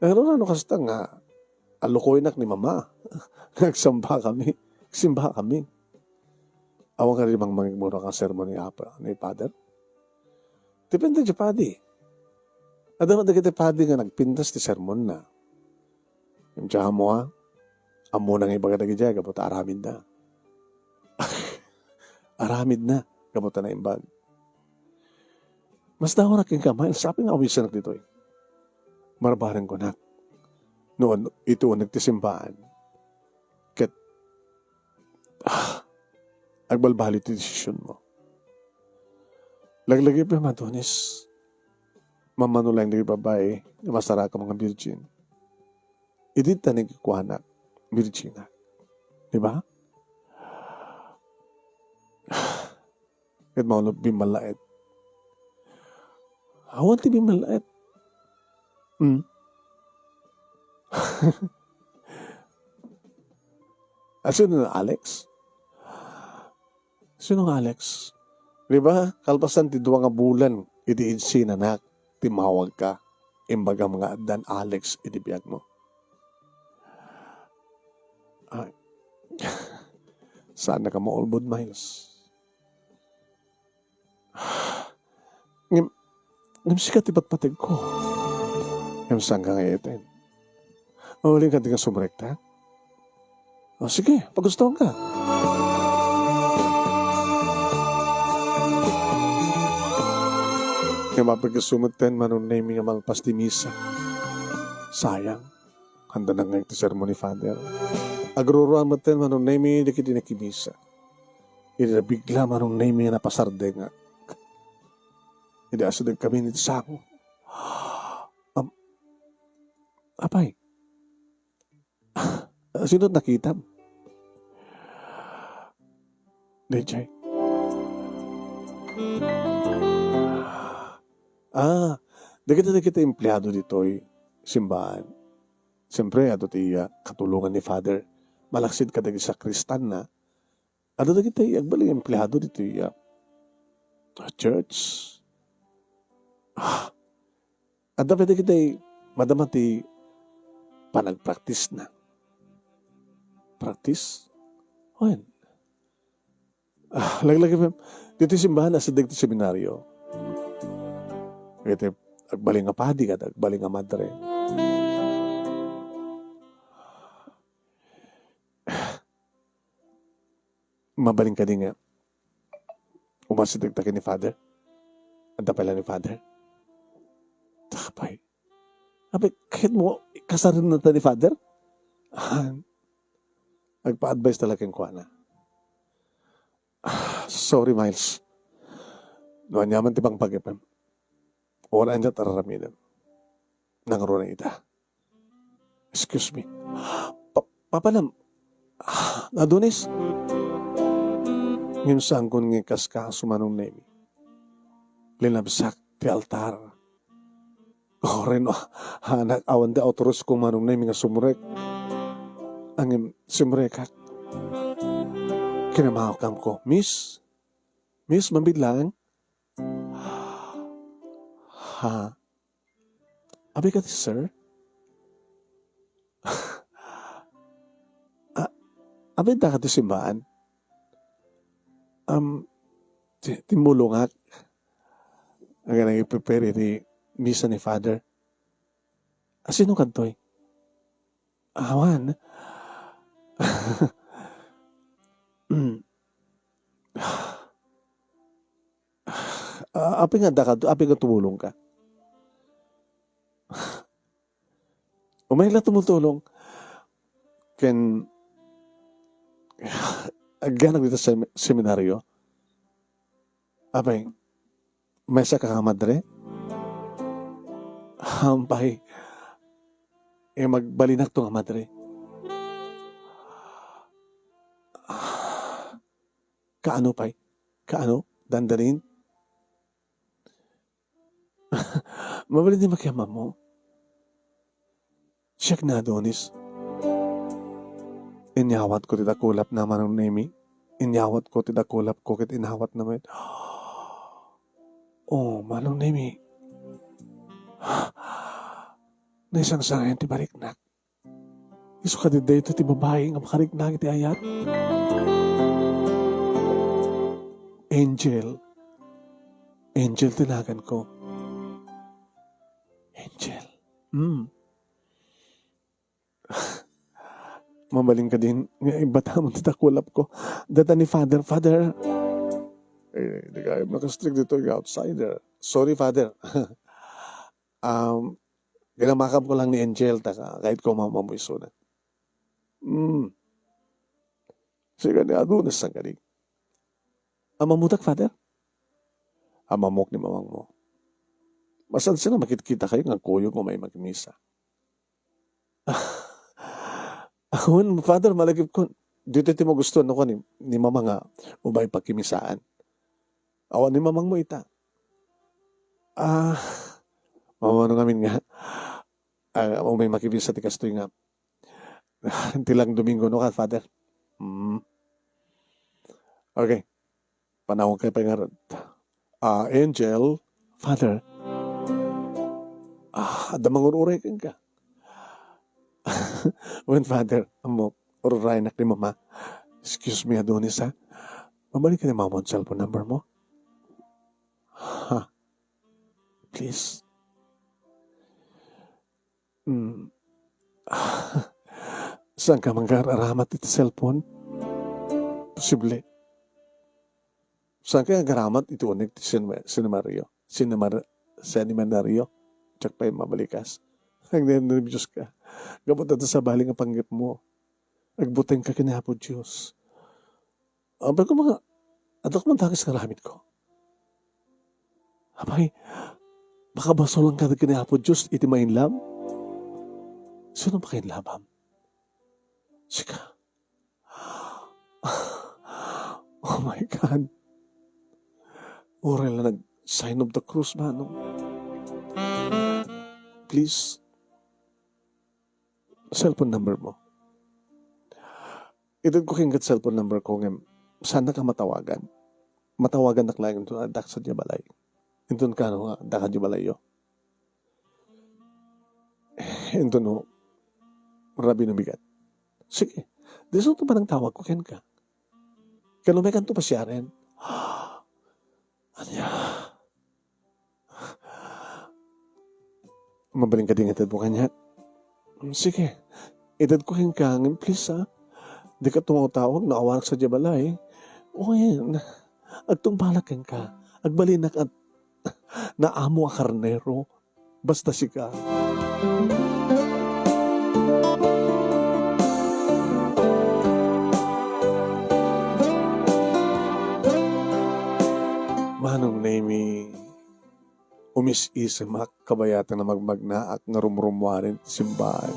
A: ano kasta nga, alukoy nak ni Mama. Nagsamba kami. Simba kami. Awang ka rin bang mangigmura ka sermon ni Father? Depende di padi. Adama da kita padi nga nagpintas ti sermon na. Yung tiyahan mo amo nang ibaga na gijay, kapot aramid na. Aramid na, kapot na imbag. Mas daw na king kamay, sabi nga awisan dito Marabaran ko na. Noon, ito nagtisimbaan. Kat, agbalbali ti desisyon mo. Laglagi pa matunis. Mamanulay na babae, masara ka mga virgin. Idit na nagkikuhanak, virgin na. Diba? Kat maulog bimalait. Awan ti bimalait. Sino na Alex? Sino nga Alex? Diba? Kalpasan ti duwa nga bulan, iti insinanak, timawag ka, imbaga mga dan Alex, iti biyag mo. Ay. Saan na ka maulbod, Miles? Namsikat iba't patig ko. Yung saan ka ngayon. Mawaling ka di ka sumrekta? O sige, pagustuhan ka. Yung mapagkasumutin manunay nga malpas di misa. Sayang. Handa na nga ito sermon ni Father. Agruruan mo ten manunay mi di kiti nakimisa. Hindi na bigla manunay mi nga napasarde nga. Hindi asadag kami nito sa ako. Apay. Sino nakita? DJ. Na kita empleyado dito simbahan. Siyempre, ato ti katulungan ni Father. Malaksid ka dagi sa Kristan na. Ato na kita agbaling empleyado dito church. At dapat kita madama ti panagpractice na. Practice? O yan. Lagi dito simbahan sa dito seminaryo. Ito, agbaling nga padi ka, agbaling nga madre. Mabaling ka din nga. Umasidag ni Father. Anda pala ni Father. Takapay. Kahit mo, kasarin na ni Father? Nagpa-advise talaga yung kuha na. Sorry, Miles. Noan yaman ti bang pag-ipam. Wala niya tararaminan. Nangaro na ita. Excuse me. Papalam. Adonis. Ngayon saan kong ngikas ka sumanong nemi. Linabsak ti altar. Ren, awan di autoros kong manong nemi nga sumurek. Ang sumurekak. Kinamahakam ko, Miss, mabidlang. Abi ka ti, sir? Abi da ka ti simbahan? Timulungak. Ang ganang i-prepare ni misa ni Father. Sino kantoy? Awan. Api nga tumulong ka. Umayla tumutulong. Ganag dito sa seminaryo. Apay, may sa kakamadre. Hampay. Magbalinak to nga madre. Kaano pa'y? Kaano? Dandanin? Mabalik din makiyaman mo. Siyak na, Adonis. Inyawat ko titakulap naman ng nemi. Inyawat ko titakulap ko kit inawat naman. Oh, manong nemi. Naisang sangayan ti bariknak. Iso ka din dito ti babae nga makariknak iti ayat. Angel tinagan ko. Angel. Mamaling ka din. Ibata mo titakulap ko. Data ni Father. Hindi ka makastrict dito yung outsider. Sorry, Father. Ginamakam ko lang ni Angel. Kahit ko mamamuiso na. Sige ni Adonis ang galing. Mamutak, Father? Mamok ni mamang mo. Masan sila makikita kayo ng kuyo kung may magmisa. Ahon, Father, malagip ko. Dito mo gusto ko ni mama nga ubay pagkimisaan. Awan ni mamang mo ita. Mama nung amin nga. May makimisa ti kastoy nga. Tilang Domingo no ka, Father. Okay. Panawag kayo pangarad. Angel, Father, damangururay ka. When Father, ururay na ni Mama. Excuse me, Adonis, ha? Mabalik ka ni Mama ang cellphone number mo? Please. Saan ka manggaramat iti cellphone? Posible. Saan ka garamat ito unig ti seminaryo? Seminaryo? Tsak pa yung mabalikas. Ang nervyos ka. Gabot na sa baling ang panggip mo. Agbuteng ka kinapo Diyos. Abay ko mga, adak man takis karamit ko. Abay, baka baso lang ka kinapo Diyos, iti mainlam? Sino ba kainlabam? Sika. Oh my God. Oral na nag-sign of the cross, manong. Please, cellphone number mo. Idod ko kinggat cellphone number ko ngem. Sana ka matawagan. Matawagan na klayan ito adak sa balay. Ito ka no nga, adak sa balay yo. Ito no, rabi na bigat. Sige, diso ito ba ng tawag ko ken ka? Kalumekan to pa siya rin. Anya. Mabaling ka din itad mo kanya. Sige, itad ko ken ka, please ha. Di ka tumawag na awanak sa jabalay. O yan, agtungbalak ka. Agbalinak at naamo a karnero. Basta si ka. Manong name umis-isa kabayatan na magmagna at narumrumwarin simbahan.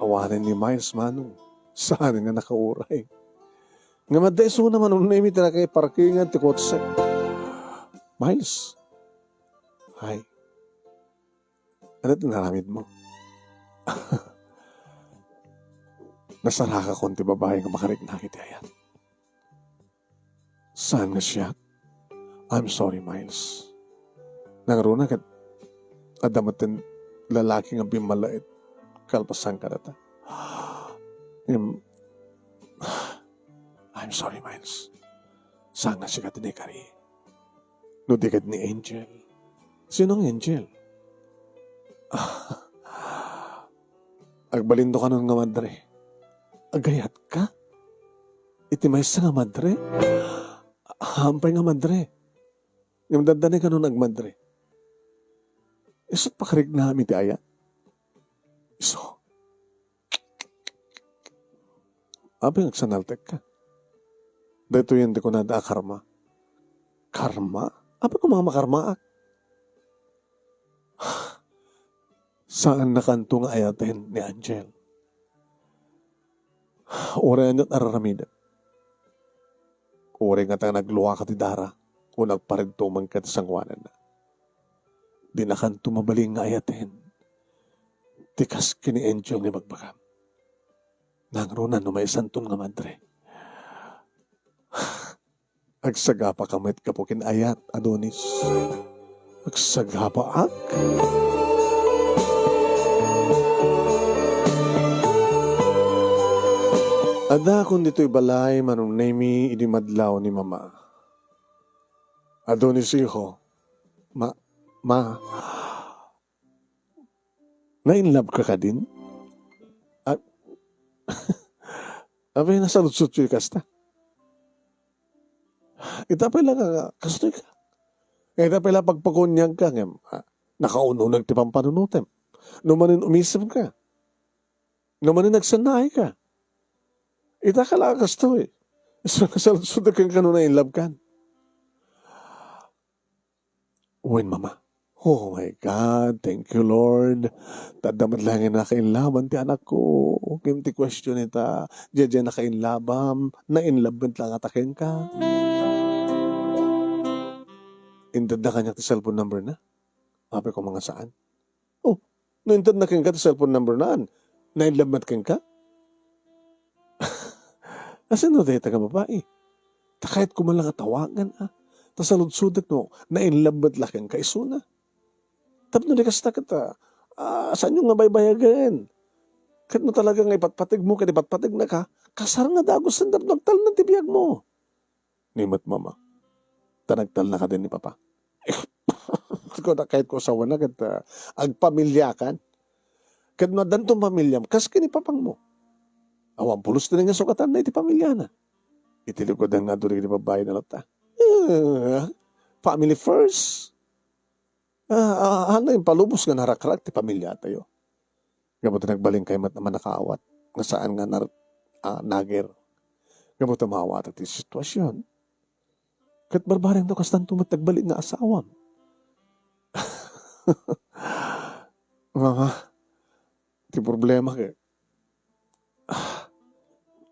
A: Awanin ni Miles manong. Saan nga nakauray? Nga madeso naman nung name ito na kay parkingan ti kotse. Miles. Hi. Ano ito naramid mo? Nasara ka konti babae nga makarik na kita yan. Saan nga siya? I'm sorry, Miles. Nangaruna kat adamatin lalaki nga bimalait kalpasan ka data. I'm sorry, Miles. Saan nga siya tinikari? Nudigad ni Angel. Sinong Angel? Agbalindo ka nun nga madre. Agayat ka? Itimay sa nga madre? Hampay nga madre. Yung dadani ka nun nagmadre. Isot pakarig na kami ti ayat. Iso. Abi nagsanaltek ka. Dito yan di ko nada karma. Karma? Abi ko mga makarmaak. Saan nakantong ayatin ni Angel? Oray at araramida. Oray nga tayo nagluwa ka ti dara o nagparinto man ka ti sangwanan na. Di na kanto mabaling nga ayatin. Tikas kini Angel ni magbakam. Nangrunan no may santun nga madre. Agsagapa kamit ka po kinayat, Adonis. Agsagapa ak. Ada kung dito'y balay, manong nemi idimadlaw ni mama. Adonis iho, ma, na-inlove ka din? At, abay, nasa lutsut yung kasta. Itapay lang ka, kastoy ka. Itapay lang pagpakunyag ka, nakaununag tipang panunutem. Numanin umisip ka. Numanin nagsanay ka. Ita ka lang kastoy. So, nasa lutsut kang kanuna inlove ka. When mama, oh my God, thank you Lord. Tadamat lang yung nakainlaban ti anak ko. Kim ti question ita, diyan nakainlabam, nainlaban lang atakin ka. Intad na kanya ti cellphone number na. Ape ko mga saan. Oh, naintad na kanya ti cellphone number na. Nainlaban ka? Asan no dahil taga babae? Takayat ko man lang atawagan tasaludsudat mo, nainlabat laking kaisuna. Tapno di kasta kita, saan yung nga baybayagan? Kat mo talaga nga ipatpatig mo, kat ipatpatig na ka, kasar nga dagos ang nagtal ng tibiyag mo. Nimot mama, tanagtal na ka din ni papa. Kahit ko sawa na, kat agpamilya kan, kat mo dantong pamilya, kas kini papang mo. Awang pulos din nga sukatan na iti pamilya na. Itiligod ang nga doon ni babae na lata. Family first. Ano yung palubos nga narakrak ti pamilya tayo. Gamot na nagbaling kay mat naman nakaawat. Nga saan nga nager. Gamot na maawat at sitwasyon. Kat barbareng to kastan tumat nagbalik nga asawam. Mama, ti problema kay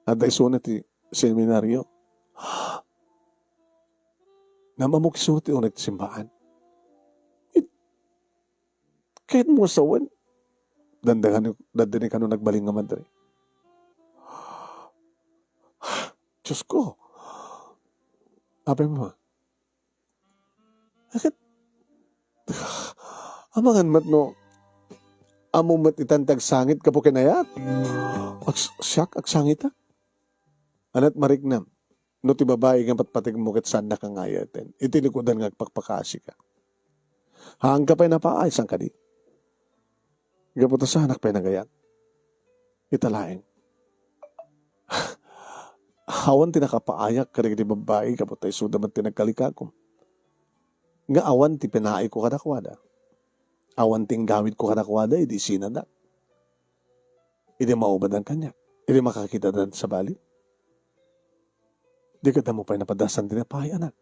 A: At isunat ti seminaryo. Namamok isunat ti unat ti simbahan. Kahit mo sawan, dandanin ka nung nagbaling nga madre. Diyos ko. Apay mo. Bakit? Amangan mat no, amo mat itantag sangit ka po kinayat. Siyak, agsangit ha. Anat marignam. No ti babae nga patpatig mo kat sanda ka ngayaten. Itinikudan nga agpakpakasi ka. Haang ka pa'y napaay, sang ka di. Gaputa sa anak pa'y nagayat. Italaeng. Awan ti nakapaayak ka rin di babae kaputay sudaman ti nagkalikakom. Nga awan ti pinaay ko kadakwada. Awan ting gawid ko kadakwada, idi sinadak. Idi maubad ang kanya. Idi makakita dan sa bali. Di ka mo pa'y napadasan din na pahay, anak.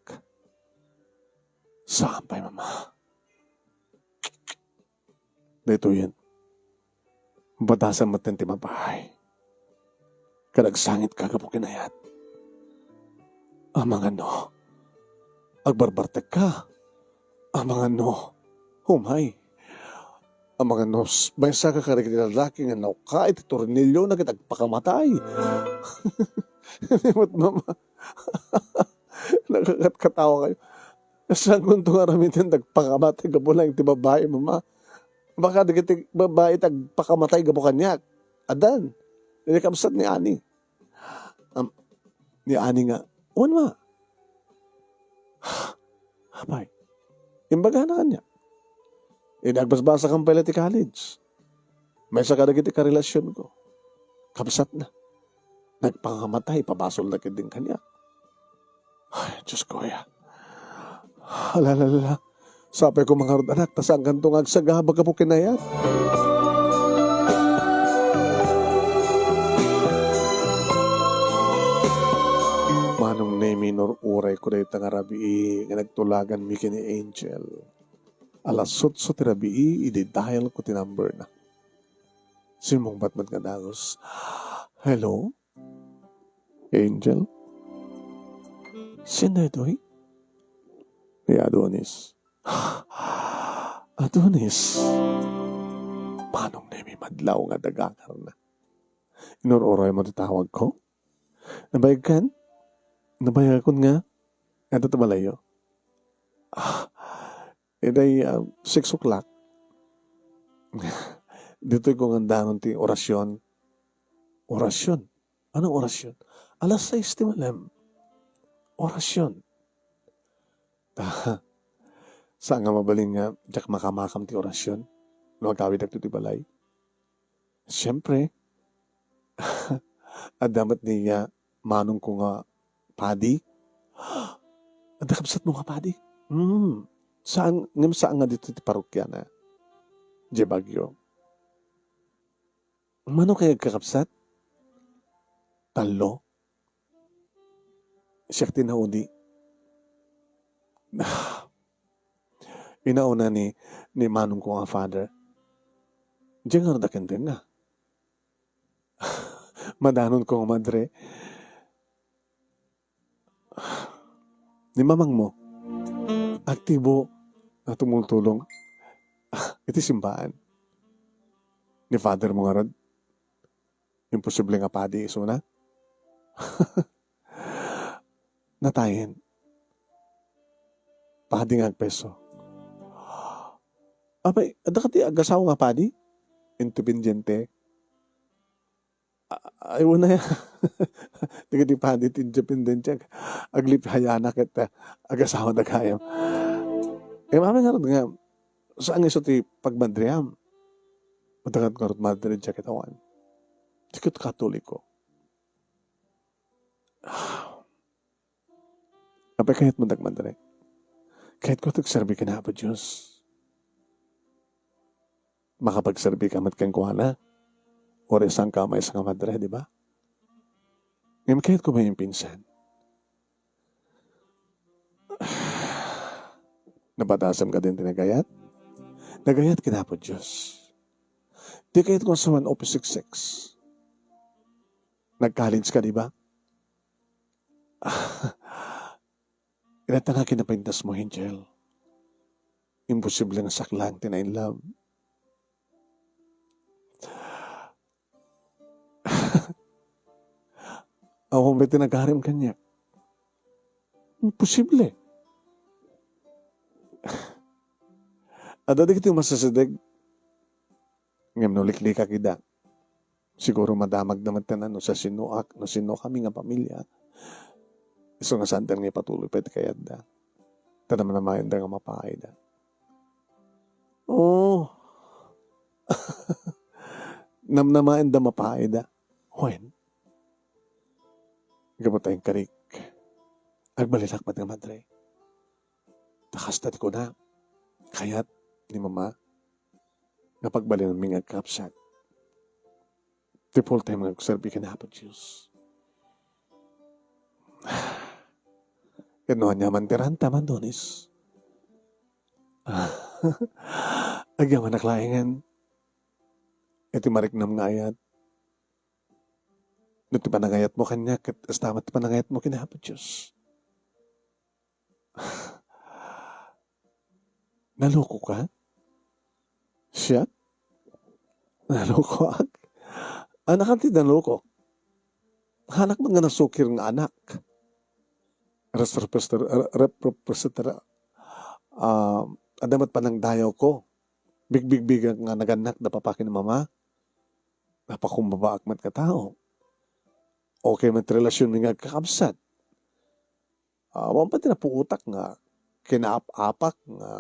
A: Saan pa'y mama? Dito yan. Badasan mo tinti mapahay. Kadagsangit ka po kinayat. Amang ano, agbarbartek ka. Amang ano, humay. Amang ano, may saka karikit na lalaki nga nauka, iti tornilyo na kitagpakamatay. Nimot mama. Nakakatawa kayo. Saan kung itong aramitin tagpakamatay ka po lang iti babae mama. Baka iti babae tagpakamatay ka po kanyak. Adan. Hindi kamsat ni Ani. Ni Ani nga, uwan ma. Habay. Imbaga na kanya. Nagbasbasa kang pala ti college. May sakaragiti karelasyon ko. Kamsat na. Nagpangamatay, pabasol na din kanya. Ay, Diyos ko ya. Alalala. Sapay ko mga anak, tas ang gantong agsagabag ka po kinayat. Manong na minor uray ko dahil nga rabi nga nagtulagan mi kini Angel. Alasot so ti rabi idi dahil ko ti number na. Simong batmat nga dagos. Hello? Angel? Sino ito eh? Kay Adonis. Adonis? Manong na may madlaw nga dagangar na. Inuroray mo tawag ko? Nabayag kan? Nabayag ko nga? Ito tabalayo. Eday 6 o'clock. Dito ko nga danon ti orasyon. Orasyon? Anong orasyon? Alas 6 ti malam. Orasyon. Saan nga mabalin nga, diyak makamakam ti orasyon? Magkawid ak ti balay. Siyempre, adamat niya manong ko nga padi. Adakabsat mo nga padi. Saan nga dito ti parokya na? Di Bagyo. Manong kaya kakabsat? Talo? Siyak tinaudi. Inauna ni manong ko nga father. Diyan nga nadakin din nga. Madanon ko nga madre. Ni mamang mo, aktibo na tumultulong. Iti simbahan. Ni father mo nga rod. Imposible nga padi iso na. Natayin. Padi nga peso. Abay, adakati agasaw nga padi? Independiente. Ayaw na yan. Tiga di padi independiente. Aglip hayana kita. Agasaw na kayam. Mami nga rin nga. Saan iso ti pagmadriam? Madagat nga rin madrid siya kitawan. Tikot katoliko. Apay kahit mo nagmadre. Kahit ko tagserbi ka na po Diyos. Makapagserbi ka mat kang kuhala. O resang kamay sa madre, di ba? Ngayon kahit ko ba yung pinsan? Nabatasam ka din tinagayat? Nagayat ka na po Diyos. Di kahit ko sa 1 opposite sex. Nag-college ka, di ba? Inata nga kinapintas mo, Angel. Imposible nga saklang tinain love. Ako may tinagarim kanya. Imposible. Adadig ito yung masasadig. Ngam no liklika kida. Siguro madamag naman tanan no sa sinuak, no sino kami nga pamilya. Iso nga sandan nga patuloy pwede kayad da. Tanaman naman da nga mapahay da. Oh. Namnamain da mapahay da. When? Gamot tayong karik. Agbalilak ba nga madre? Takastat ko na. Kaya't ni mama napagbalin ng mga kapsat. Tipol tayo mga serbi ka na Diyos. Gano'n niya mantiran taman donis. Agyaman naklaingan. Iti mariknam nga ayat. Iti panangayat mo kanya, kat astamat panangayat mo kinahapot Diyos. Naloko ka? Siya? Naloko ak? Anak ang tinaloko. Hanak man nga nasukir ng anak. Representara. Adamat pa ng dayaw ko. Big nga naganak na papakin ng mama. Napakumbaba akmat ka tao. Okay man relasyon mo nga kakabsat. Awan pa tinapuutak nga. Kinaap-apak nga.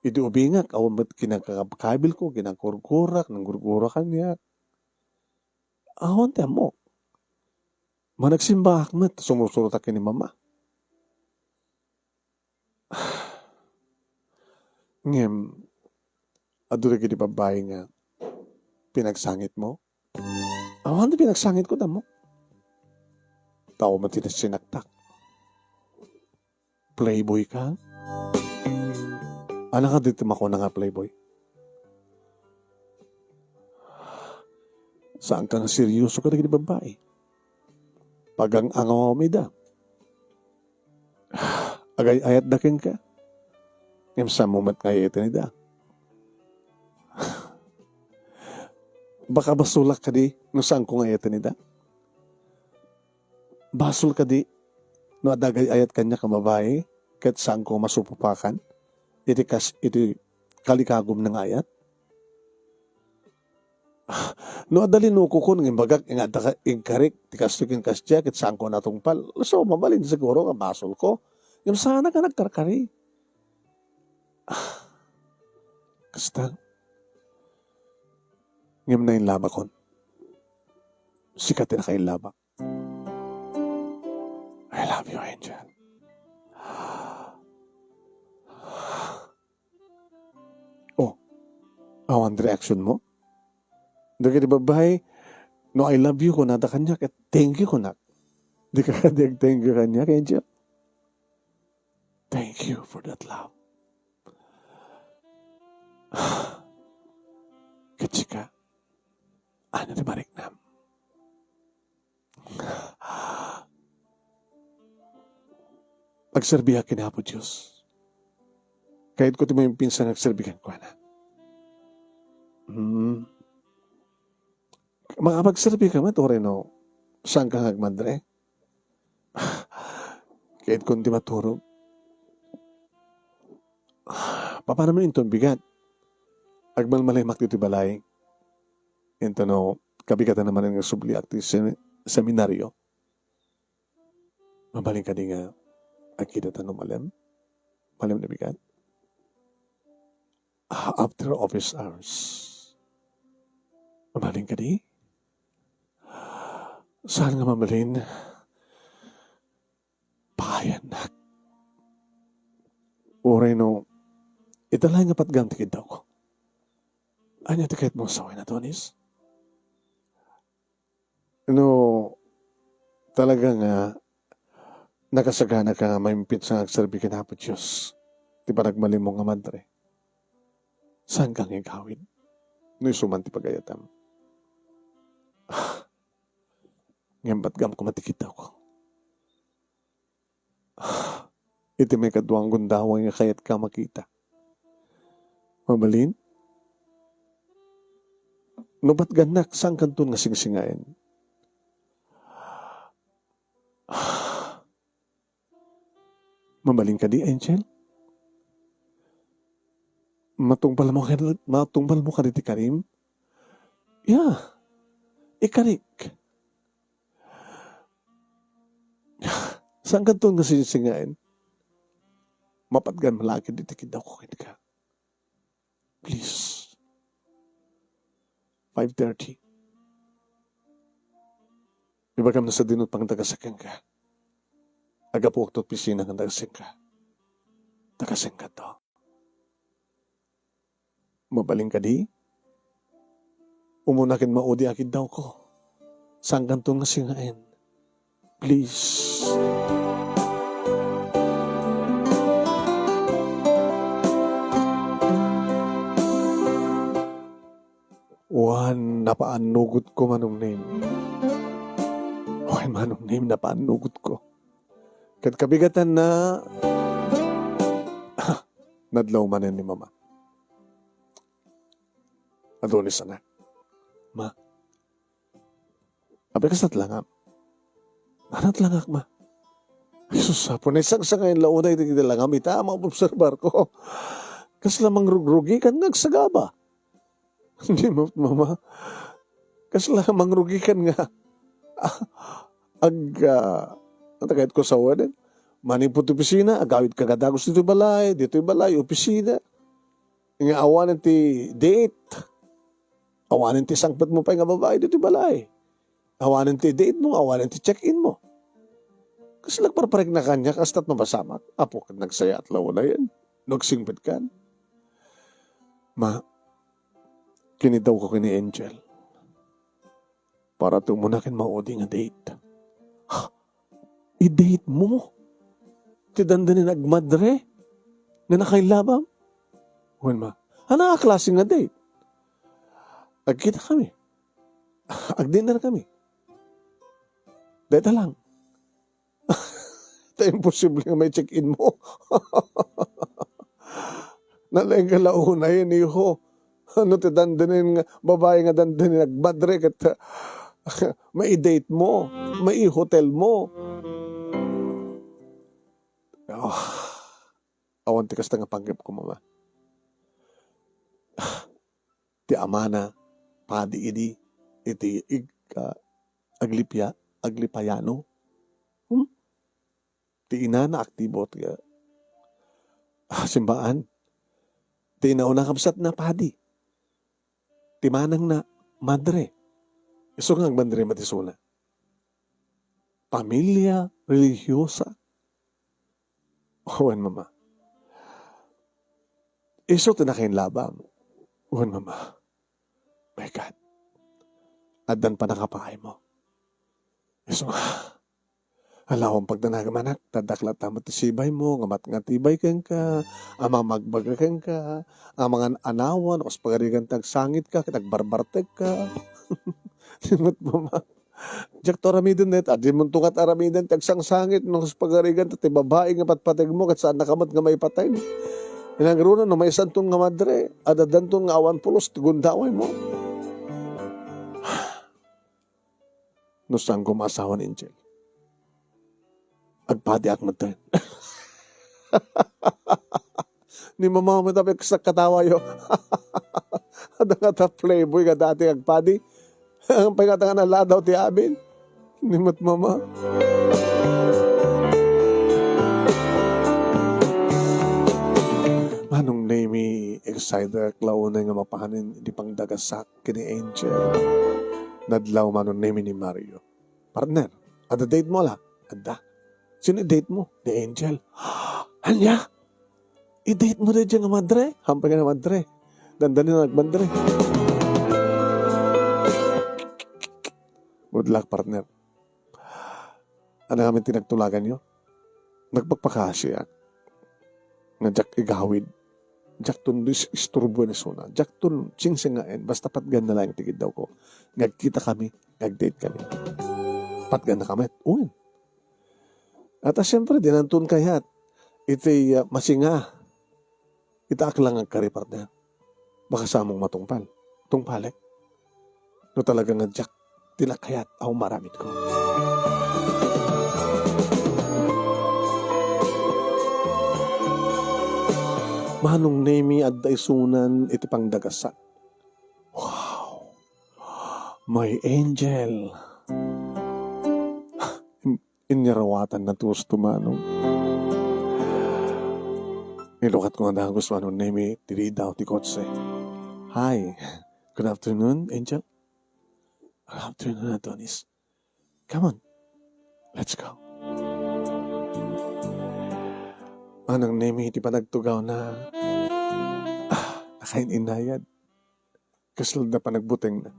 A: Idiubingak. Awan ba't kinakakabil ko. Kinakurkurak. Nanggurgura niya. Awan tayo mo. Managsimba akmat. Sumusurot akin ni mama. Ngem. Adura gini babae nga. Pinagsangit mo. Awan na pinagsangit ko na mo. Tao man tinasinaktak. Playboy ka? Ano ka dito mako na nga playboy? Saan ka na seryoso ka na gini babae? Pag ang angaw may da. Agay ayat daking ka. Ngem sa moment nga itin ni da. Baka basulak ka di no saan ko nga itin ni da. Basul ka di no adagay ayat kanya ka babae kat saan ko masupupakan. Iti kalikagom ng ayat. No adalinuko ko ng imbagak nga ingkarik tikastukin kasya kat saan ko natungpal. So mabalin siguro ka basul ko. Yung sana ka nagkarkari. Kasta. Ngayon na yung laba kon. Sikat na kayo laba. I love you, Angel. Oh, awan reaction mo? Dagi di babae, no I love you ko na da kanya, kat thank you ko na. Di ka thank you kanya, Angel. Thank you for that love. Kachika, ano di mariknam? Pagserbihan kinapo Diyos. Kahit ko mo yung pinsan nagserbihan ko na. Makapagserbi ka man, Toreno, saan ka hagmadre? Kahit kung di maturog. Paano naman ito bigat? Agmalmalimak dito balay. Ito no, kabigatan naman ng subli at seminaryo. Mabaling ka di nga akita tanong malam na bigat. After office hours. Mabaling ka di? Saan nga mamalin? Payan na. Oray no, italay nga patgantikid daw ko. Anya tikait mo saway na tonis? No, talaga nga, nakasagana ka nga maimpit sa nagserbi ka na po Diyos. Di ba nagmalim mo nga madre? Saan kang igawin? No isuman ti pagayatam. Ngayon ba't gam ko matikita ko? Iti may kaduang gundawang nga kayat ka makita. Mabalin? No ba't ganak sang kanton nga singsingain? Mabalin ka di, Angel? Matungpal mo ka di ti Karim? Yeah. Ikarik. Saan ka ito nga sisingain? Mapatgan malaki dito kidaw ko ka. Please. 5:30. Iba kam na sa dinot pang tagasakyan ka. Aga po akto pisina ng tagasing ka. Tagasing ka to. Mabaling ka di? Umunakin maudi akid daw ko. Saan ka ito nga singain? Please. Wan, napaanugot ko manong name. Wan, manong name, napaanugot ko. Kat kabigatan na nadlaw manin ni mama. Adonis anak. Ma. Abi kasat langam. Anat langak ma. Jesus, po na isang sa ngayon launay iti langam ita, maobserbar ko. Kas lamang rugrugi kan ngagsagaba. Hindi mo, mama. Kas lamang rugi kan nga. Natagayat ko sa wadan. Manipot opisina, agawit kagadagos dito'y balay, opisina. Nga awanan ti date. Awanan ti sangpat mo pa nga babae dito'y balay. Awanan ti date mo, awanan ti check-in mo. Kasi nagparparek na kanya, kasta't mabasamak. Apo ka nagsaya at lawa na yan. Nagsingpit ka. Ma, kinidaw ko kini Angel. Para tumunakin maudi nga date. I-date mo? Ti dandanin agmadre? Na nakailabam? Huwag ma, klase nga date? Agkita kami. Agdinner kami. Deta lang. Ito imposible nga may check-in mo. Nalaing kalauna yun, iho. Ano ti dandanin nga, babae nga dandanin agmadre kat may date mo, may hotel mo. Awan ti kasta nga panggap ko, mama. Ti amana, padi iti aglipayano. Ti ina na aktibo ti simbaan. Ti nauna kapsat na padi. Ti manang na madre. Iso nga agmandre matisuna. Pamilya religyosa. Uwan, mama. Iso ti nakainlabam. Uwan, mama. My God. Adan pa nakapahay mo. Iso nga. Alawang pagdanagamanak, tadaklat tamat sibay mo, ngamat nga tibay kang ka, ama magbaga kang ka, mga anawan, o pagarigan tagsangit ka, kitagbarbarteg ka. Simot mo ma. Jack to aramidin net, adi mo tungat aramidin, tagsang sangit, nung pagarigan, tati babae nga patpateg mo, kat saan nakamat nga may patay. Inangrunan, no may santong nga madre, adadantong nga awan pulos, tigundaway mo. No saan kumasawan, Angel? Agpadi ak matan. Ni mama mo tapos sa katawa yo. Ada nga ta playboy ka dati agpadi. Ang pagkatanga na ladaw ti abin. Ni mat mama. Manong name excited klauna nga mapahanin di pang dagasak kini Angel. Nadlaw manong name ni Mario. Partner, ada date mo la? Ada. Sino i-date mo? Ni Angel. Anya? I-date mo rin dyan nga madre? Hampay ka na madre. Dandanin na nagmadre. Good luck, partner. Ano kami tinagtulagan nyo? Nagpagpakasya. Nga Jack igawid. Jack tun isturbo na suna. Jack tun singsingain. Basta patgan na lang tigid daw ko. Nagkita kami. Nag-date kami. patgan na kamit. Uwin. At siyempre, dinantun kayat. Iti masinga. Itaak lang ang karipar niya. Baka samong matungpal. Tungpalik. No talagang nga jak. Tila kayat ako maramit ko. Manong nemi at daisunan iti pangdagasan. Wow! My angel! Inyarawatan na tuos tumanong. Nilukat ko nga dahagos manong nemi, tiri daw ti kotse. Hi! Good afternoon, angel. Good afternoon, Adonis. Come on. Let's go. Manong nemi, iti panagtugaw na nakain-inayad. Kaslod na panagbuteng na.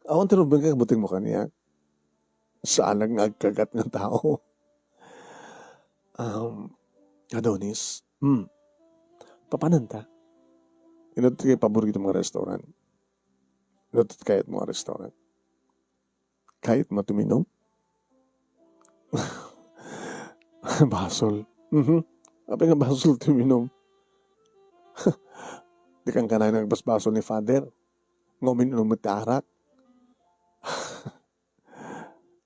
A: Awan tinubang ka buting mo kaniya. Saan ang agkagat ng tao? Adonis, papananta? Inutot kayo paborito mga restaurant? Inutot kayat mga restaurant? Kahit mo tuminom? Basol. Apa nga basol tuminom? Di kang kanay nagbasbasol ni Father. Ngomin mo tarak.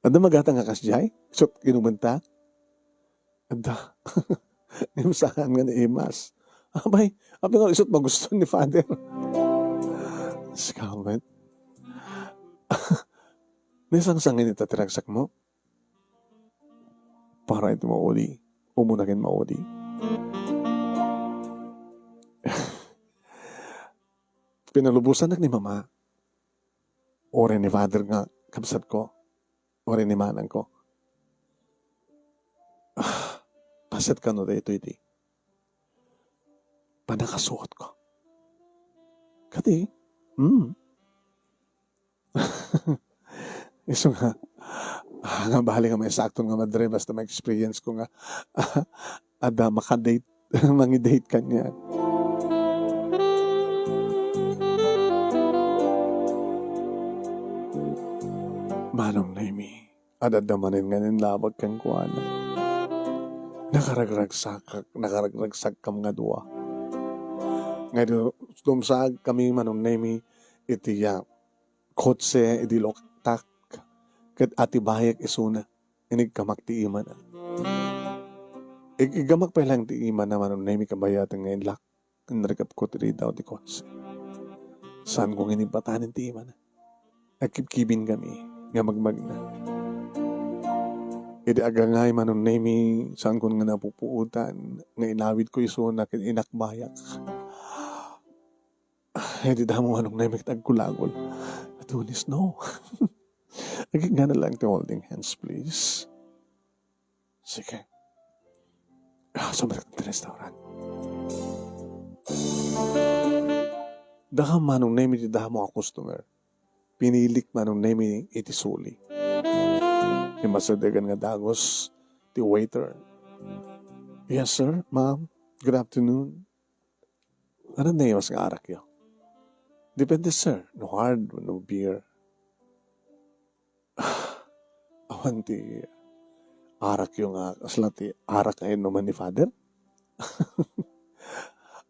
A: Ada magata nga kasjay? Sot kinumenta? Ada. Nimsahan nga na imas. Abay, nga isot magusto ni Father. Skamit. Nisang sangin itatiragsak mo? Para ito mauli. Umunakin mauli. Pinalubusan ni Mama. Ore ni Father nga kabsat ko. Ore ni Manang ko. Paset ka no dito iti. Panakasuot ko. Kati. Iso nga. Nga bahali nga may sakto nga madre. Basta may experience ko nga. Ada makadate. Mangi-date kanya. Manong Naimi, adadamanin nga labag kang kuwana. Nakaragragsak kam nga dua. Ngayon, dumsag kami Manong Naimi, iti kotse, iti loktak, kat ati bayak isuna, inig kamak ti iman. Igamak pa lang ti iman na Manong Naimi kabayatan ngayon lak, narikat ko ti daw ti kotse. Saan kong inibatanin ti iman? Akip-kibin kami. Nga magmag na. Idi agangay Manong Naimi, saan ko nga napupuutan, nga inawid ko iso na inakbayak. Idi damo Manong Naimi tagkulagol. Adonis, no. Agig nga na lang to holding hands, please. Sige. Sumarak ng restaurant. Daha Manong Naimi, di daha mo a customer. Pinilik Manong Naimi iti suli. Imasadagan nga dagos ti waiter. Yes, sir, ma'am. Good afternoon. Ano na iwas nga arak yo? Depende, sir. No hard, no beer. Awan ti arak yo nga kasla ti arak kayo naman ni Father.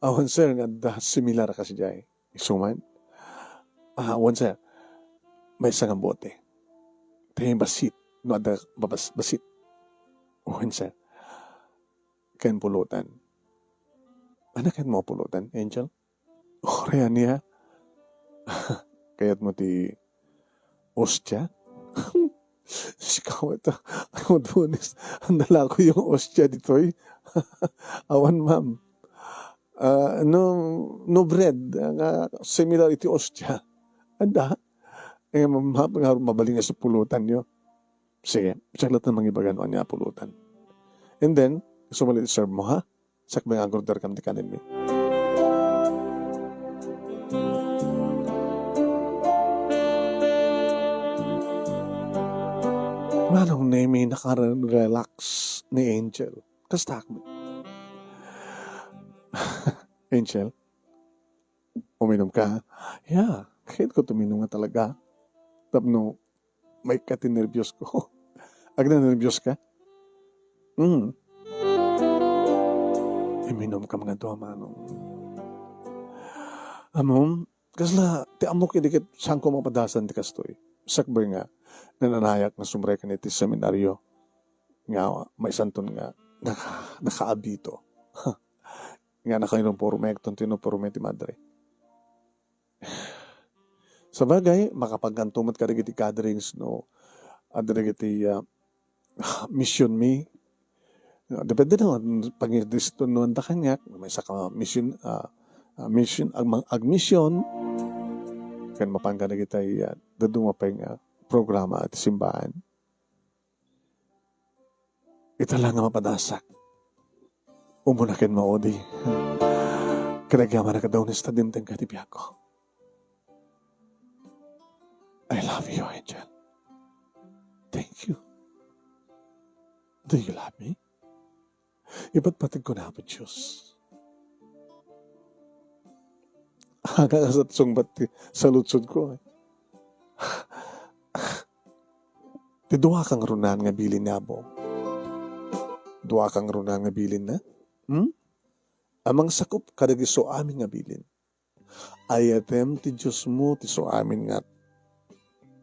A: Awan, sir, nga similar kasi jay. Isuman. Awan, sir. May isang bote. Tayo basit. No, ada basit. Uwan, sir. Kain pulutan. Ano kain mo pulutan, Angel? O, kaya niya. Kaya't mo ti ostya? Sikaw ito. Ako dunis. Ang dala ko yung ostya dito'y. Awan, ma'am. No bread. Similar iti ostya. Anda. Mabaling sa pulutan nyo. Sige, saglat na mangibagan o niya pulutan. And then, gusto mo serve mo ha? Sakbay ang order kam di kanin mi. Manong Naimi nakarelax ni Angel. Kastak mo. Angel, uminom ka? Yeah, kahit ko tuminom nga talaga. Tapno, May katinervyos ko. Ag na nervyos ka? Hmm. Iminom ka mga doa manong. Amom, kasla, ti amok idikit saan ko mapadasan ti kastoy. Sakber nga, nananayak na sumre ka niti seminaryo. Nga, may santon nga, nakaabito. Nga nakainom puro mekton, tinupuro ti madre. Sa bagay, makapagkantumat ka rin gatherings, no? At rin mission me. Depende na, pag dito noon ta kanya, may saka mission, mission, kan mapangka na kita dadumapay nga programa at simbahan. Ito lang nga mapadasak. Umunakin maodi. Kanagyaman na ka daw ni stadinteng katibiyag ko. I love you, Angel. Thank you. Do you love me? Iba't patag ko na po, Diyos. Hanggang sa sungbat sa lutsod ko. Di duwa kang runan nga bilin na mo. Duwa kang runan nga bilin na? Amang sakop kadagiso amin nga bilin. Ayatem ti Diyos mo ti so amin nga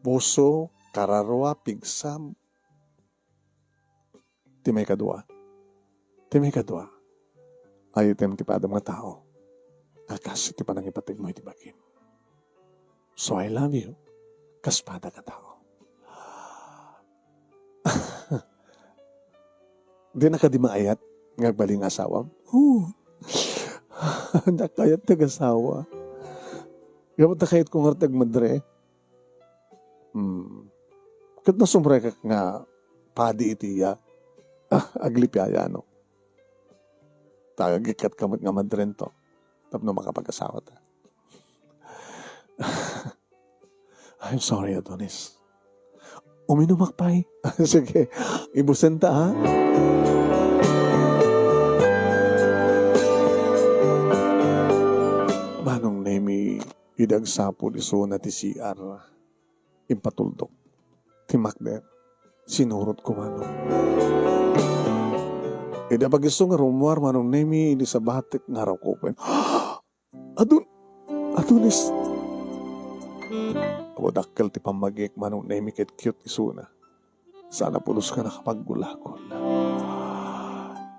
A: puso, kararwa, pigsam. Ti may kadwa. Ayatem ti pada mga tao. Akas ti panang ipatig mo iti bagim. So I love you. Kaspada ka tao. Di na ka di maayat ngagbaling asawam? Nakayat nag-asawa. Gamot na kayat kong hartag madre. Kat na sumre ka nga padi itiya. Aglipyaya no. Tagagikat kamot nga madren to. Tapno makapag-asawa ta. I'm sorry, Adonis. Uminumakpay. Sige, ibusen ta ha. Manong nemi idagsapo di so na ti CR. Impatuldok. Ti Macder. Sinurot ko manong. Ida pagisto nga rumwar manong nemi ini sa batik nga raw ko. Adonis. O dakkel ti pamagik manong nemi ket cute isuna. Sana pulos ka nakapaggulakol.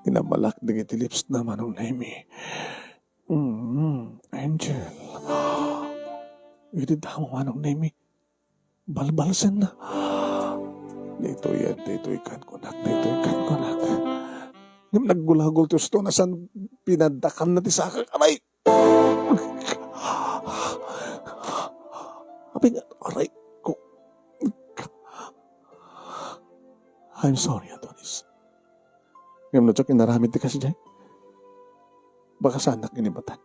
A: Inamalak digiti lips na manong nemi. Angel. Iti damo manong nemi. Balbalsen na. Dito ikan ko nak. Yung naggulagol to sto na san pinadakan na ti sakang aray. Aray ko. I'm sorry, Adonis. Ngayon na tsak inaramid ti kasi dyan. Baka sanak inibatan.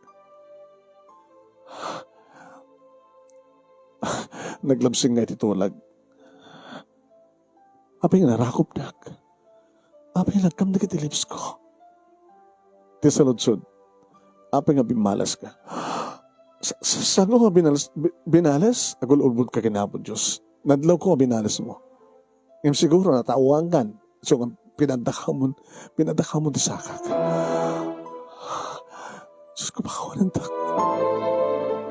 A: Naglabsing nga iti tulag. Apay nga narakop nak. Apay nagkam na kiti lips ko. Ti saludsod. Apay nga bimalas ka. Saan ko nga binalas? Agul-ulbud ka kinapod, Diyos. Nadlaw ko nga binalas mo. Yung siguro natawang kan. So, pinadakaw mo di sakak. Diyos ko, baka walang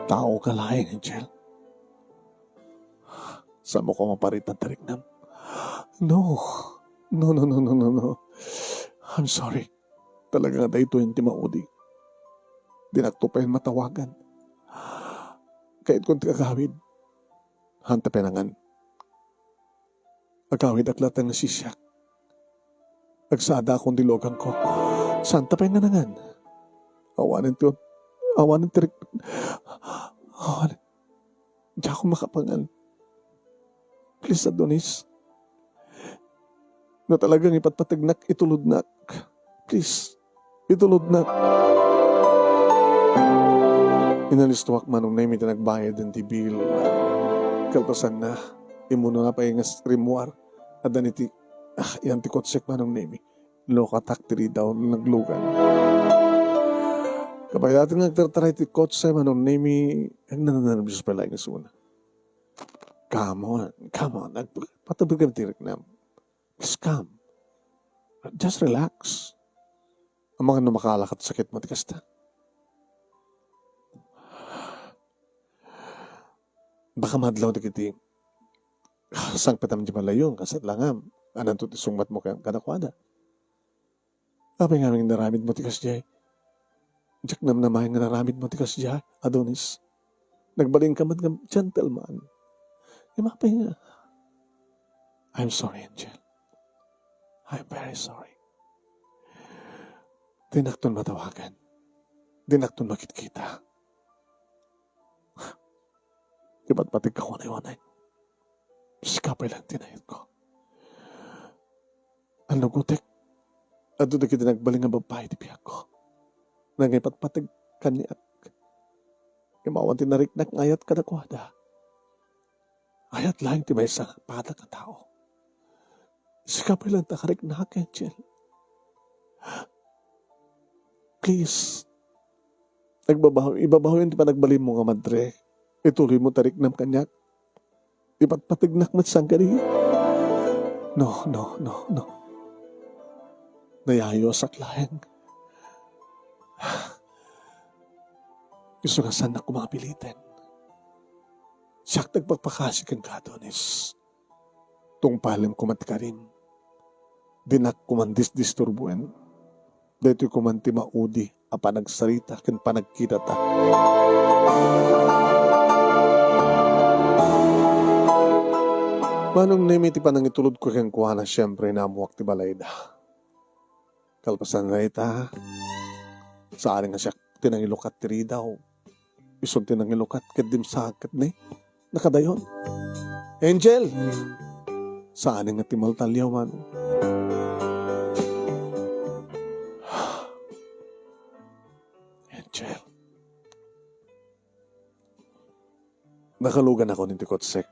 A: tao ka laing, Angel. Saan mo ko maparit ng tariknam? No. I'm sorry. Talaga nga dahito yung timaudi. Dinagtupayan matawagan. Kahit kung kagawid, hanta penangan. Agawid aklat ang nasisyak. Agsada akong dilogan ko. Santa penangan. Awanin tirik. Di ako makapangan. Please, Adonis. Na talagang ipatpatagnak, itulod nak. Please, itulod nak. Inalistuwak manong na yung nagbayad ng tibil. Kalpasan na, imuno na pa yung rimuar. At daniti, yan ti kotsek manong nemi. Loka taktiri daw naglugan. Kapag natin nagtartaray ti kotsek manong nemi, ang nananabis pala yung suna. Come on. Patubig kami tirik na. Just come. Just relax. Ang mga namakalakat sakit mo, tikas ta. Baka madlaw na kiti. Sang patam di malayon, kasat langam. Anang tutisungmat mo kanakwada. Apa nga aming naramid mo, tikas jay? Diyak namnamahin nga naramid mo, tikas jay, Adonis. Nagbaling ka man ng gentleman. Imapay nga. I'm sorry, Angel. I'm very sorry. Dinakton matawagan. Dinakton makit-kita. Diba't patig ka wanay-wanay. Sikapay lang tinayot ko. Ano gutek? At doon kita nagbaling ang babae di piyak ko. Nangipat patig kaniak. Imawan tinariknak ngayat ka na kuwada. Ayat lang ti may isang pata ka tao. Sikapay lang takarik na Angel. Please. Ibabaho yun di pa nagbalim mo nga madre. Ituloy mo tarik ng kanyak. Iba't patignak mat sanggari. No. Nayayos at laheng. Gusto nga sana kumapilitin. Siyak nagpagpakasik ang Adonis. Tungpalim kumat ka rin. Dinak kumandis-disturbuan. Dito kumanti maudi apa nagsarita ken panagkita ta. Manong nemiti pa nang itulod ko keng kuha na siyempre namuwak ti balayda. Kalpasan na ita. Saan nga siya tinangilukat tiri daw. Isong tinangilukat kadim sakat ni. Nakadayon. Angel! Saan nga timaltalyaw man. Angel. Nakalugan ako ni Tikotsek.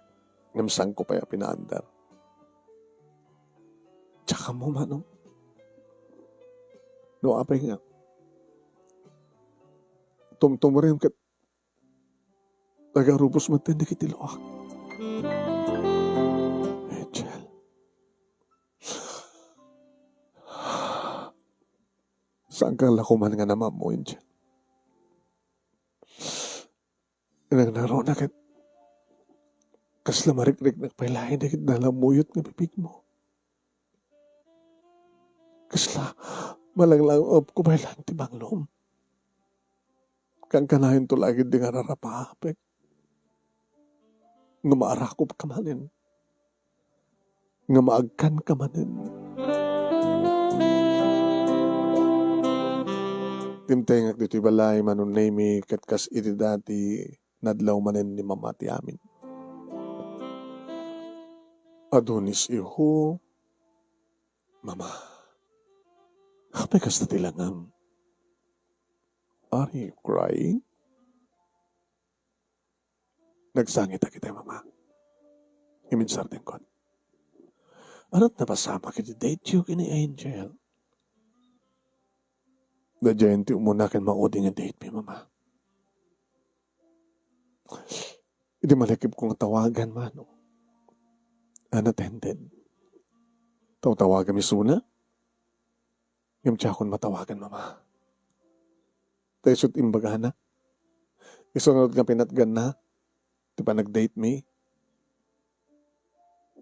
A: Namsang ko pa ya pinaandar. Tsaka mo manong. No, apay nga. Tumtumurem kat tagarubos matindi kitiloak. Angel. Saan ka lakuman nga naman mo, Angel? Nagnaro na kat kasla marik-rik nagpailahin na kat nalamuyot nga bibig mo. Kasla malanglang op ko ba lang tibang lom. Kang kanahin to lagi di nga narapahapik. Nga maarakop ka manin. Nga maagkan ka manin. Timtengak dito'y balay manon name katkas iti dati nadlaw manin ni mamati amin. Adonis iho. Mama. Kapay kas na tilangam. Are you crying? Nagsangit na kita, Mama. Iminsar din ko. Ano't napasama kita date you kini Angel? Dadyayin ti umuna kin maudi nga date mi, Mama. Hindi malakip kong tawagan, mano. Unattended. Tawagan mi suna? Yung tiyakon matawagan, Mama. Tayo imbaga na. Isunod nga pinatgan na. Di ba nag-date me?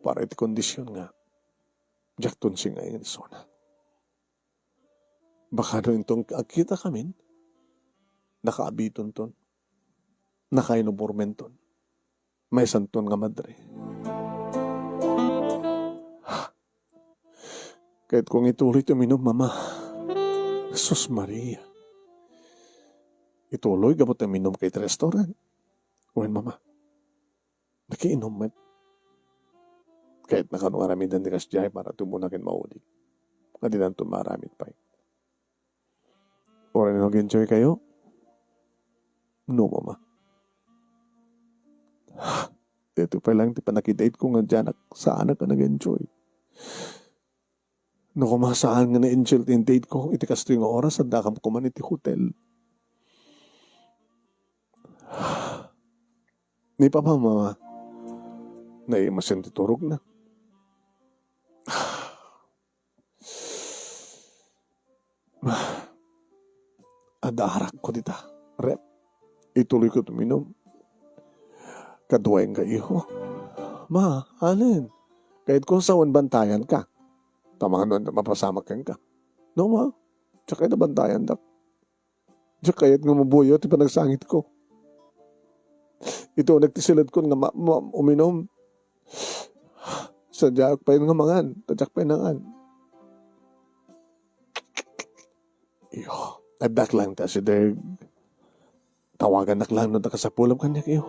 A: Para iti kondisyon nga. Jack tunsing nga yung isona. Baka doon itong agkita kami. Nakaabiton ton. Nakainubormen ton. May santon nga madre. Kahit kung ituloy tuminom, Mama. Jesus Maria. Ituloy gamot na minom kay restaurant. Uwan, Mama. Nakiinom met. Kahit nakanuaramid ang dikas diay para tumunakin maudi. Nga di nang tumaramid pa. O rin nag-enjoy kayo? No, Mama. Ito pa lang, di pa nakidate ko nga dyan. Saan ka nag-enjoy? No, kumasaan nga na-enjoy yung date ko. Iti kasto yung oras at dakam ko man iti hotel. Ni Papa, Mama. Na masin titurog na. Adarak ko dita. Rep. Ituloy ko tuminom. Kaduweng ka iho. Ma, alin? Kahit kung sawan bantayan ka. Tama nun, mapasamak ka. No, ma? Tsaka na bantayan dak. Tsaka kahit nga mabuyo, ito pa nagsangit ko. Ito, nagtisilad ko nga uminom. Sadyak pa yun nga mangan. Tadyak pa yun nangan. Iyo, nadak lang ta si Deg. Tawagan nak lang nung nakasapulam kanya kayo.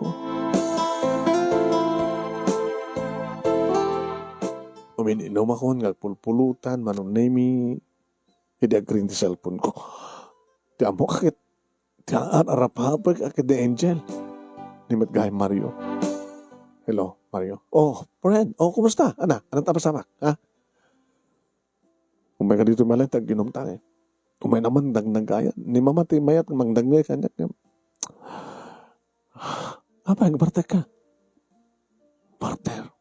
A: Umininom ako nga pulpulutan, manunemi. Hindi agrin di cellphone ko. Di amo kakit. Di arapapag akit ni Angel. Ni Matgay Mario. Hello, Mario. Oh, friend. Oh, kumusta? Anong tapasamak? Ha? Umay ka dito malang tag-inom tayo. Umay naman dagdag kaya. Ni mamati mayat mangdagay kanya. Apa yang partek ka? Parter.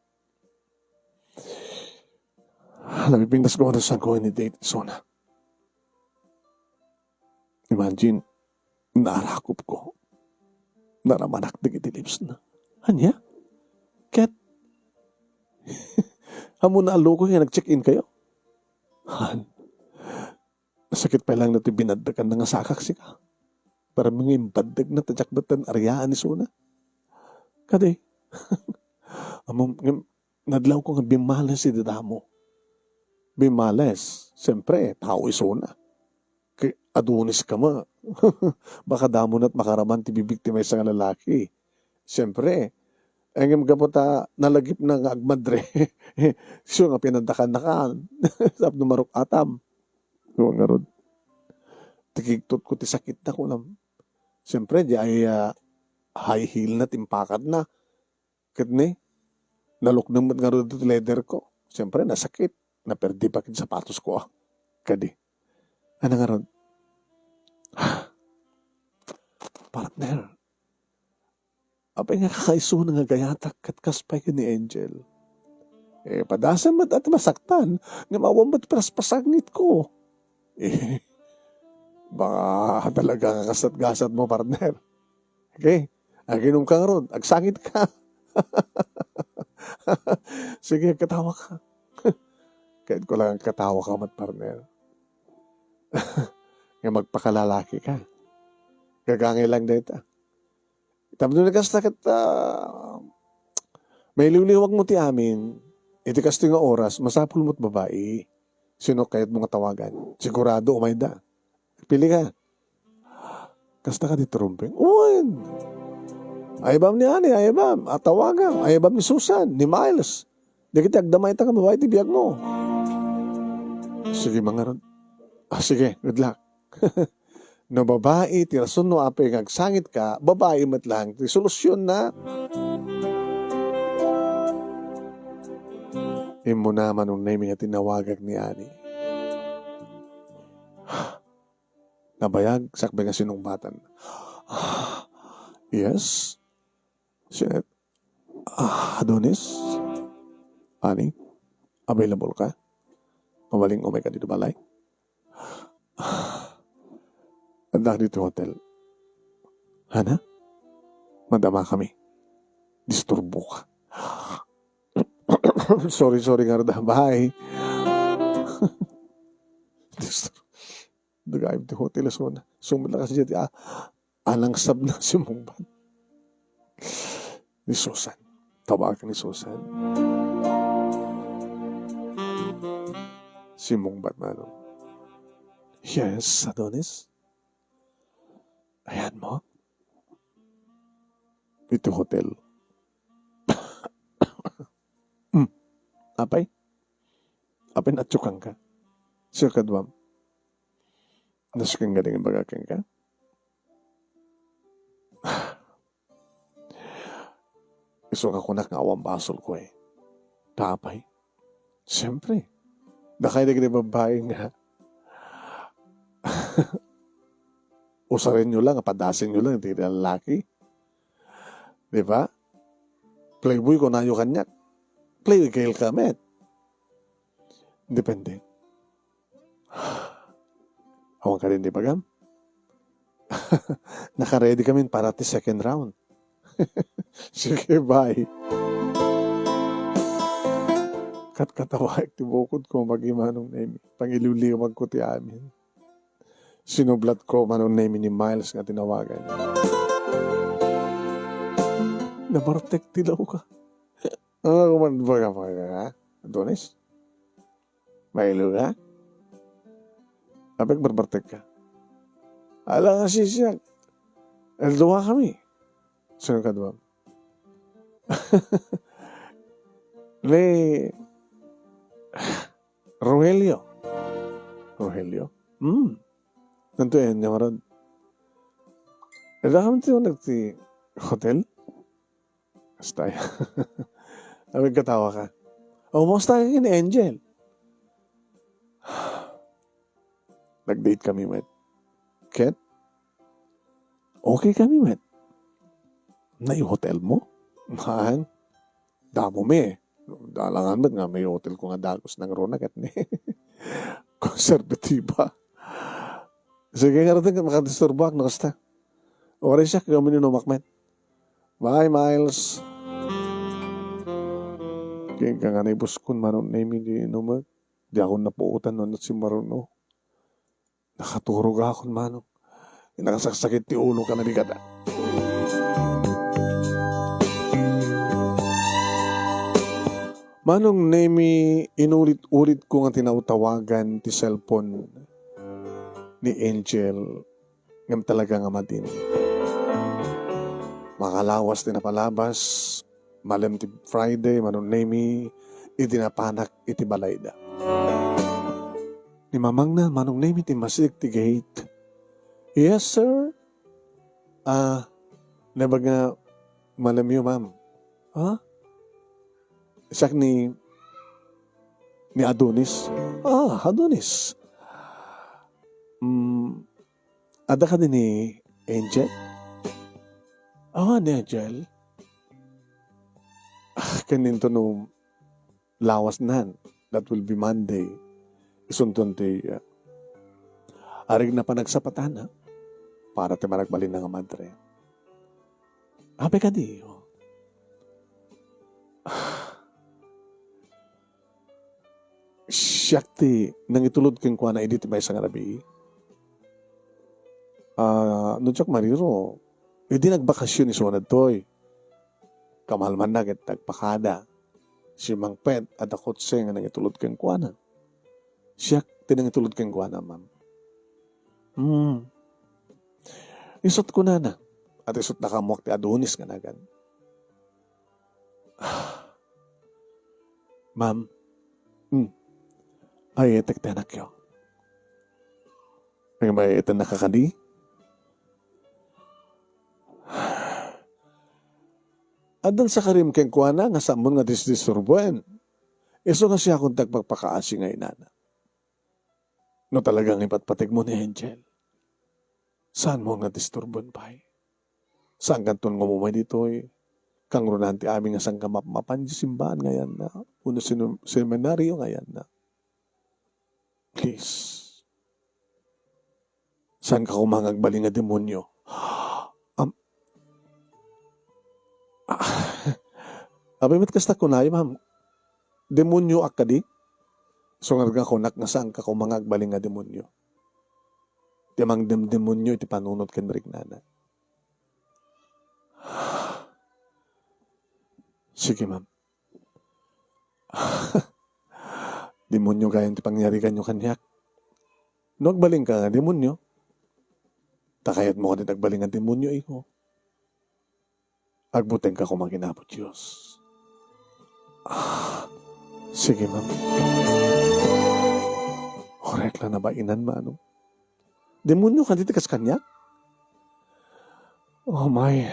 A: Nabipindas ko sa ko ni date sona. Imagine, narakop ko. Naramanak na kitilips na. Anya? Ket? Hamo na aloko nga nag-check-in kayo? Han? Nasakit pa lang natin binaddagan na nga sakak sika. Para mga imbadag na tajakbatan aryaan ni Suna. Kade, nadlaw ko nga bimalas si Dadamo. Bimalas, siyempre, tao isuna. Kay adunis ka ma. Baka damo na't makaraman ti bibiktima sa nga lalaki. Siyempre, ang gapota nalagip na nga agmadre. Siya nga pinandakan na kan. Sab numarok atam. Yung nga rod. Tikigtot ko ti sakit na ko lang. Siyempre, di ay high heel na timpakat na. Kadni, naluknang nga rod ito leather ko. Siyempre, nasakit. Naperdi pa kin sapatos ko. Kadi. Ano nga rod? Partner. Apay nga kakaiso na nga gayatak kat kaspay ni Angel. Padasan mat at masaktan. Nga mawambat paspasangit ko. Baka talaga kakasat-gasat mo, partner. Okay? Aginom ka nga ron. Agsangit ka. Sige, katawa ka. Kahit ko lang katawa ka, mat partner. Nga magpakalalaki ka. Gagangay lang dito. Tapos na kasta may liwliwag mo ti amin, iti kasto nga oras, masapul mo't babae. Sino kahit mga tawagan? Sigurado, umay da. Pili ka. Kasta ka dito rumpeng. Uwan! Ayabam ni Ani, ayabam. At tawagan. Ayabam ni Susan, ni Miles. Di kita agdamay ta ka babae, tibiyag mo. Sige mga ron. Sige, good luck. No babae, tirason no apay ngagsangit ka, babae mat lang, ti solusyon na. Imo naman nung naming nga tinawagag ni Ani. Nabayag, sakbay nga sinumbatan. Yes? Sinet? Adonis? Ani? Available ka? Mabaling umay ka dito balay? Andak dito hotel. Hana? Madama kami. Disturbo ka. sorry nga rada. Bye. Dagayim ti hotel so na. Sumula kasi dyan. Alang sab na si Mungbat. Ni Susan. Tawagan ni Susan. Si Mungbat man. Yes, Adonis. Ayan mo. Ito hotel. Apay? Apay natsukang ka. Siya kadwam. Nasukang galing ang bagakang ka. Iso ka kunak nga awang basol ko eh. Tapay. Siyempre. Nakay na ganyan babae nga. Usarin nyo lang, padasin nyo lang, hindi na lalaki. Di ba? Playboy ko na yung kanyak. play with Gail ka, met. Depende. Hawan ka rin, di ba, Gam? Naka-ready kami para at second round. Sige, bye. Katawa, tibukod ko mag-imanong name. Pangiluliwag ko ti amin. Sinublat ko manong name ni Miles nga tinawagan. Nabartek tilaw ka. Ano man ba ka? Adonis? Mailo ka? Apek barbartek ka? Ala nga siya. Eldowa kami. Sino ka doon? Le... Rogelio. Nanto yan niya marad. Eda kami tiyo nagti hotel? Astay. Amig katawa ka. Umusta ka ni Angel? Nag-date kami, met. Ket? Okay kami, met. Na yung hotel mo? Man, damo me. Dalangan ba't nga may hotel ko nga dagos ng ronagat ni. Konserbatiba. Sige nga rin, makadisturbak, nakasta. Oray siya, kami ninumakmet. Bye, Miles. Kaya ka nga naibus kun manon na hindi inumat. Di ako napuutan nun at si Maruno. Nakaturog ako manong. Nakasaksakit ti ulo ka na di kada. Manong nemi inulit-ulit ko nga tinawtawagan ti cellphone ni Angel ngam talaga nga madin. Makalawas din na palabas, malam ti Friday, manong nemi itinapanak iti balayda. Ni mamang na, manong nemi ti masik ti gate. Yes, sir. Nabag nga malam yun, ma'am. Ha? Isak ni Adonis. Adonis. Ada ka din ni Angel? Ni Angel. Kaninto no lawas nan. That will be Monday. Isuntun ti arig na pa nagsapatan ha? Para ti maragbalin na nga madre. Ape ka di. Siyakti nang itulod keng kwa na edit may isang arabi. Nunchak mariro. Hindi nagbakasyon ni Suwanad toy. Kamalman na ket tagpakada. Si Mang Pet at akotse nga nang itulod keng kwa na. Siyak tinang itulod keng kwa na, ma'am. Isot ko na. At isot nakamuak ti Adonis nga nagan. Ma'am. Ay, etek tenak yo. Ay, may etan nakakadi? Adan sa karim keng kuana nga samon nga disdisturbuen. Iso nga siya kung tagpagpakaasi nga inana. No talagang ipatpatig mo ni Angel. Saan mo nga disturbuan pa eh? Saan kanton nga mo may dito eh? Kang runanti aming nga sang kamapan simbahan ngayon na. Uno seminaryo ngayon na. Please. Saan ka kumangagbaling nga demonyo? Abimit kasta kunay, ma'am. Demonyo akadi? So nga kunak nga saan ka kumangagbaling nga demonyo? Timang demonyo iti panunod kenrik nana. Sige, ma'am. Demonyo gayon ti pangyari kanyo kanyak. No, agbaling ka nga demonyo. Takayat mo ka din agbaling nga demonyo, iko. Agbuteng ka kumaginapot, Diyos. Sige, ma'am. Korek lang na ba inan, manong? Demonyo ka dito kas kanyak? Oh, my.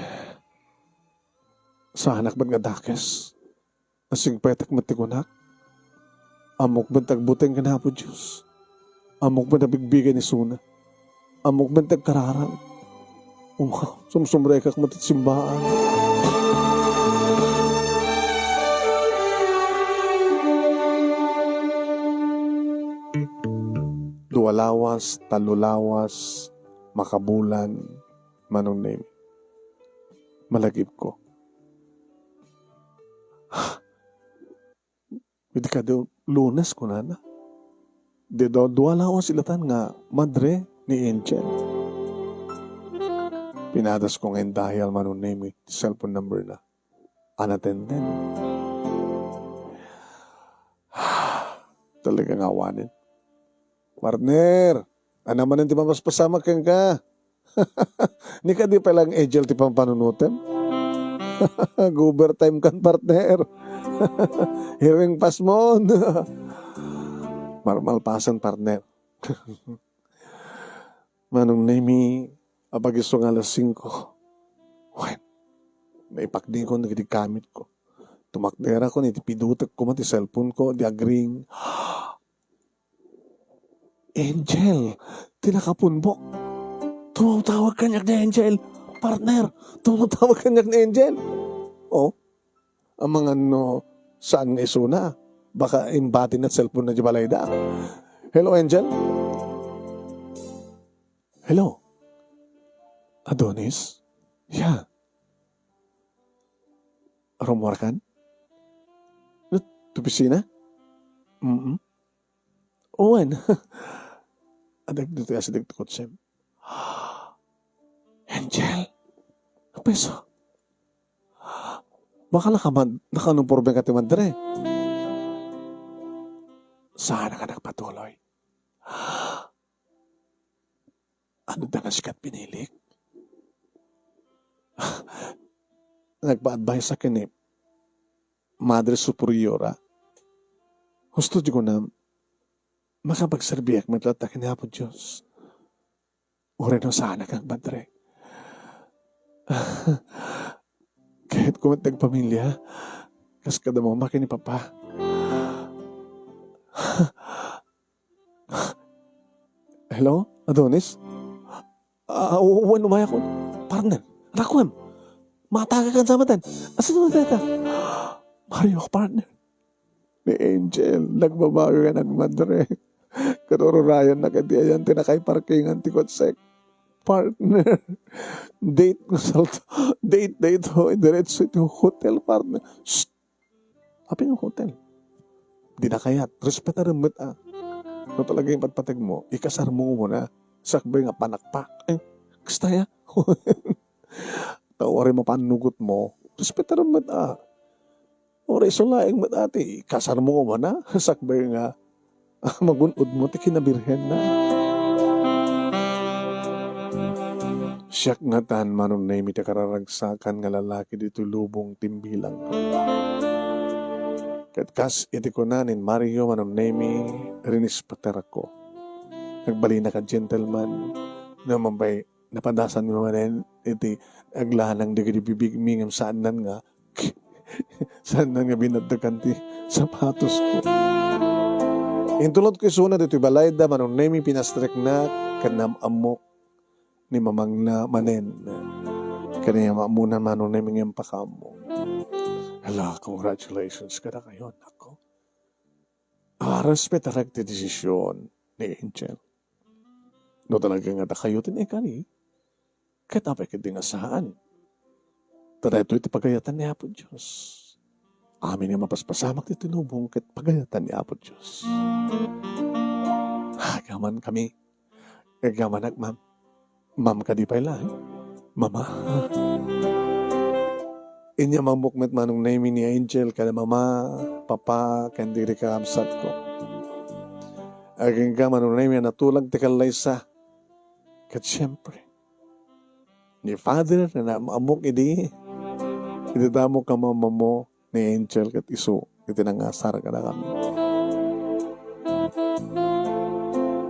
A: Sa anak ba't nga dakes? Asing petak matikunak? Amok ba tagbuteng ka na po, Diyos? Amok ba nabigbigan ni Suna? Amok ba tagkararang? Sumsumre ka kamatit simbaan. duwalawas, talulawas, makabulan, manong name. Malagip ko. Hindi ka daw lunes ko na. Di daw duwalawas ilatan nga madre ni Angel. Pinadas ko ngayon dahil manong name cellphone number na. Unattended. Talagang awanin. Partner, ano man ang mas pasama kang ka? Ni ka di palang Angel ti pang panunutem? Goober time kan partner. Hearing pass mo. Malpasan partner. Manong name apagiso nga alas 5. Wen, naipakdi ko nagdigamit ko. Tumakdera ko, nitipidutak ko mati cellphone ko, di agring. Angel, tinakapunbok. Tumutawag kanyak ni Angel. Partner, tumutawag kanyak ni Angel. Oh, ang mga saan nga isuna? Baka imbati na cellphone na di balay da. Hello, Angel? Hello? Adonis? Yeah. Rumorkan? Tupisina? Owen. Adag dito ya sa dagtukot siya. Angel? Peso? Baka nakanong porbe ka timadre. Saan ka nagpatuloy? Ano da na sikat pinilik? Nagpa-advise sa akin Madre Superiora. Gusto ko na makapagserbiyak matatakin niya po Diyos. Ure no sana kang madre. Kahit kumatag pamilya, kas kada mo makin ni Papa. Hello, Adonis? Uwan umaya ko. Partner, nakuha. Mataga ka sa matan. Asa naman tata? Mario, partner. Ni Angel, nagbabago ka ng madre. Karororayan na kadiayan, tinakay parkingan, tikot sek. Partner. Date ko salto. Date ho. Diretso ito hotel, partner. Shh. Hapi ng hotel. Di na kayat. Respeta rin mo't no talaga yung patpatag mo, ikasar mo na. Sakbay nga panakpak. Gusto ya? Tawari mo panugot mo. Respeta rin mo't Ore sulaing mo't ati. Ikasar mo na. Sakbay nga magunod mo, tikinabirhen na. Siyak nga tan manong na imita kararagsakan nga lalaki dito lubong timbilang ko. Katkas iti ko nanin Mario manong name rinispater ako. Nagbali na ka gentleman na mabay napadasan mo manen iti aglanang digdi bibig mingam saan nan nga saan nan nga binadakan ti sapatos ko. Intulot ko isuna dito balay da manong name pinastrek na kanam amok ni mamang na manen. Kanya maamunan manong name ngayong pakamo. Hala, congratulations ka na kayo, nako. Respect ang desisyon ni Angel. No talaga nga kayo tinikani. Katapay ka din asaan. Tara ito pagayatan ni Apo Diyos. Amin nga mapaspasamak ni tinubong kat pagayatan ni Apo Diyos. Gaman kami. Gaman ma'am. Ma'am ka di pa ilan. Mama. Inya mamukmet manong name ni Angel kada mama, papa, kandiri ka amsat ko. Aging ka manong name natulag tikalay sa. Kat siyempre, ni Father na amok idi, idadamo ka mama mo ni Angel kat iso, itinangasar ka na kami.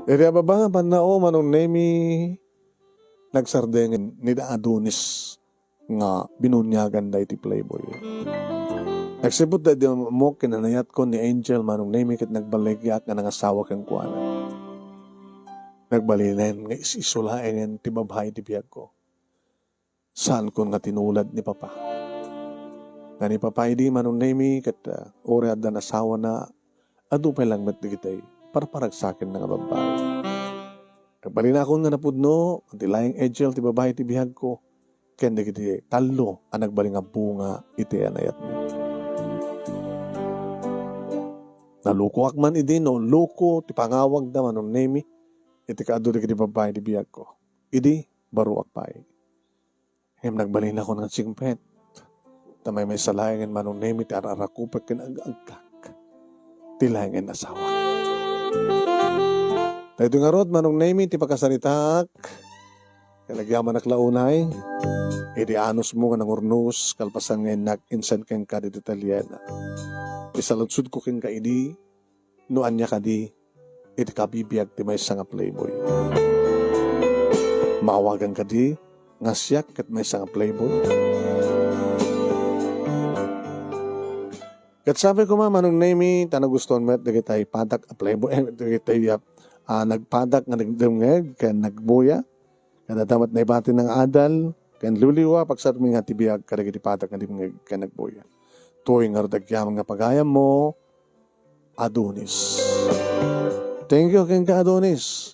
A: Eri ababa, panao manong name nagsardengin ni Adonis nga binunyagan da iti Playboy. Nagsibot da di mo kinanayat ko ni Angel manong name kat nagbaligyak nga nangasawa kang kuwana. Nagbalinen nga isulain yan ti babhay ti biyag ko. Saan ko nga tinulad ni Papa. Nga ni Papa hindi manong name kat ore at da nasawa na adu pa lang matdigitay para parag sa akin nga babae. Balina ako nga napudno, ti laing edgel ti babae ti bihag ko. Ken dagiti talo ang nagbaling nga bunga iti anayat mi. Naluko akman idi no, luko ti pangawag da manon nemi. Iti kaado dagiti babae ti bihag ko. Idi baro akpay. Hem nagbalin ako ng singpet. Tamay may salayangan manon nemi ti ararakupag ken agagkak. Ti layangan asawa. Dahito nga rod, manong name ti pagkasaritak, kalagyaman naklaunay, iti anos mo nga nangurnos, kalpasan ngayon nag-insan ken ka di Italiana. Isalutsud ko ken ka idi, noan niya ka di, iti kabibiyag ti may nga playboy. Maawagan ka di, nga siyak kat may nga playboy. Kat sabi ko manong name, tanaguston met, dagitay padak a playboy, dagitay nagpadak nga nagdungeg ken nagbuya kada damat na ibati ng adal ken luliwa pagsarmi nga tibiyag kadagiti padak nga dungeg ken nagbuya tuoy nga dagyam nga pagayam mo Adonis. Thank you ken ka Adonis.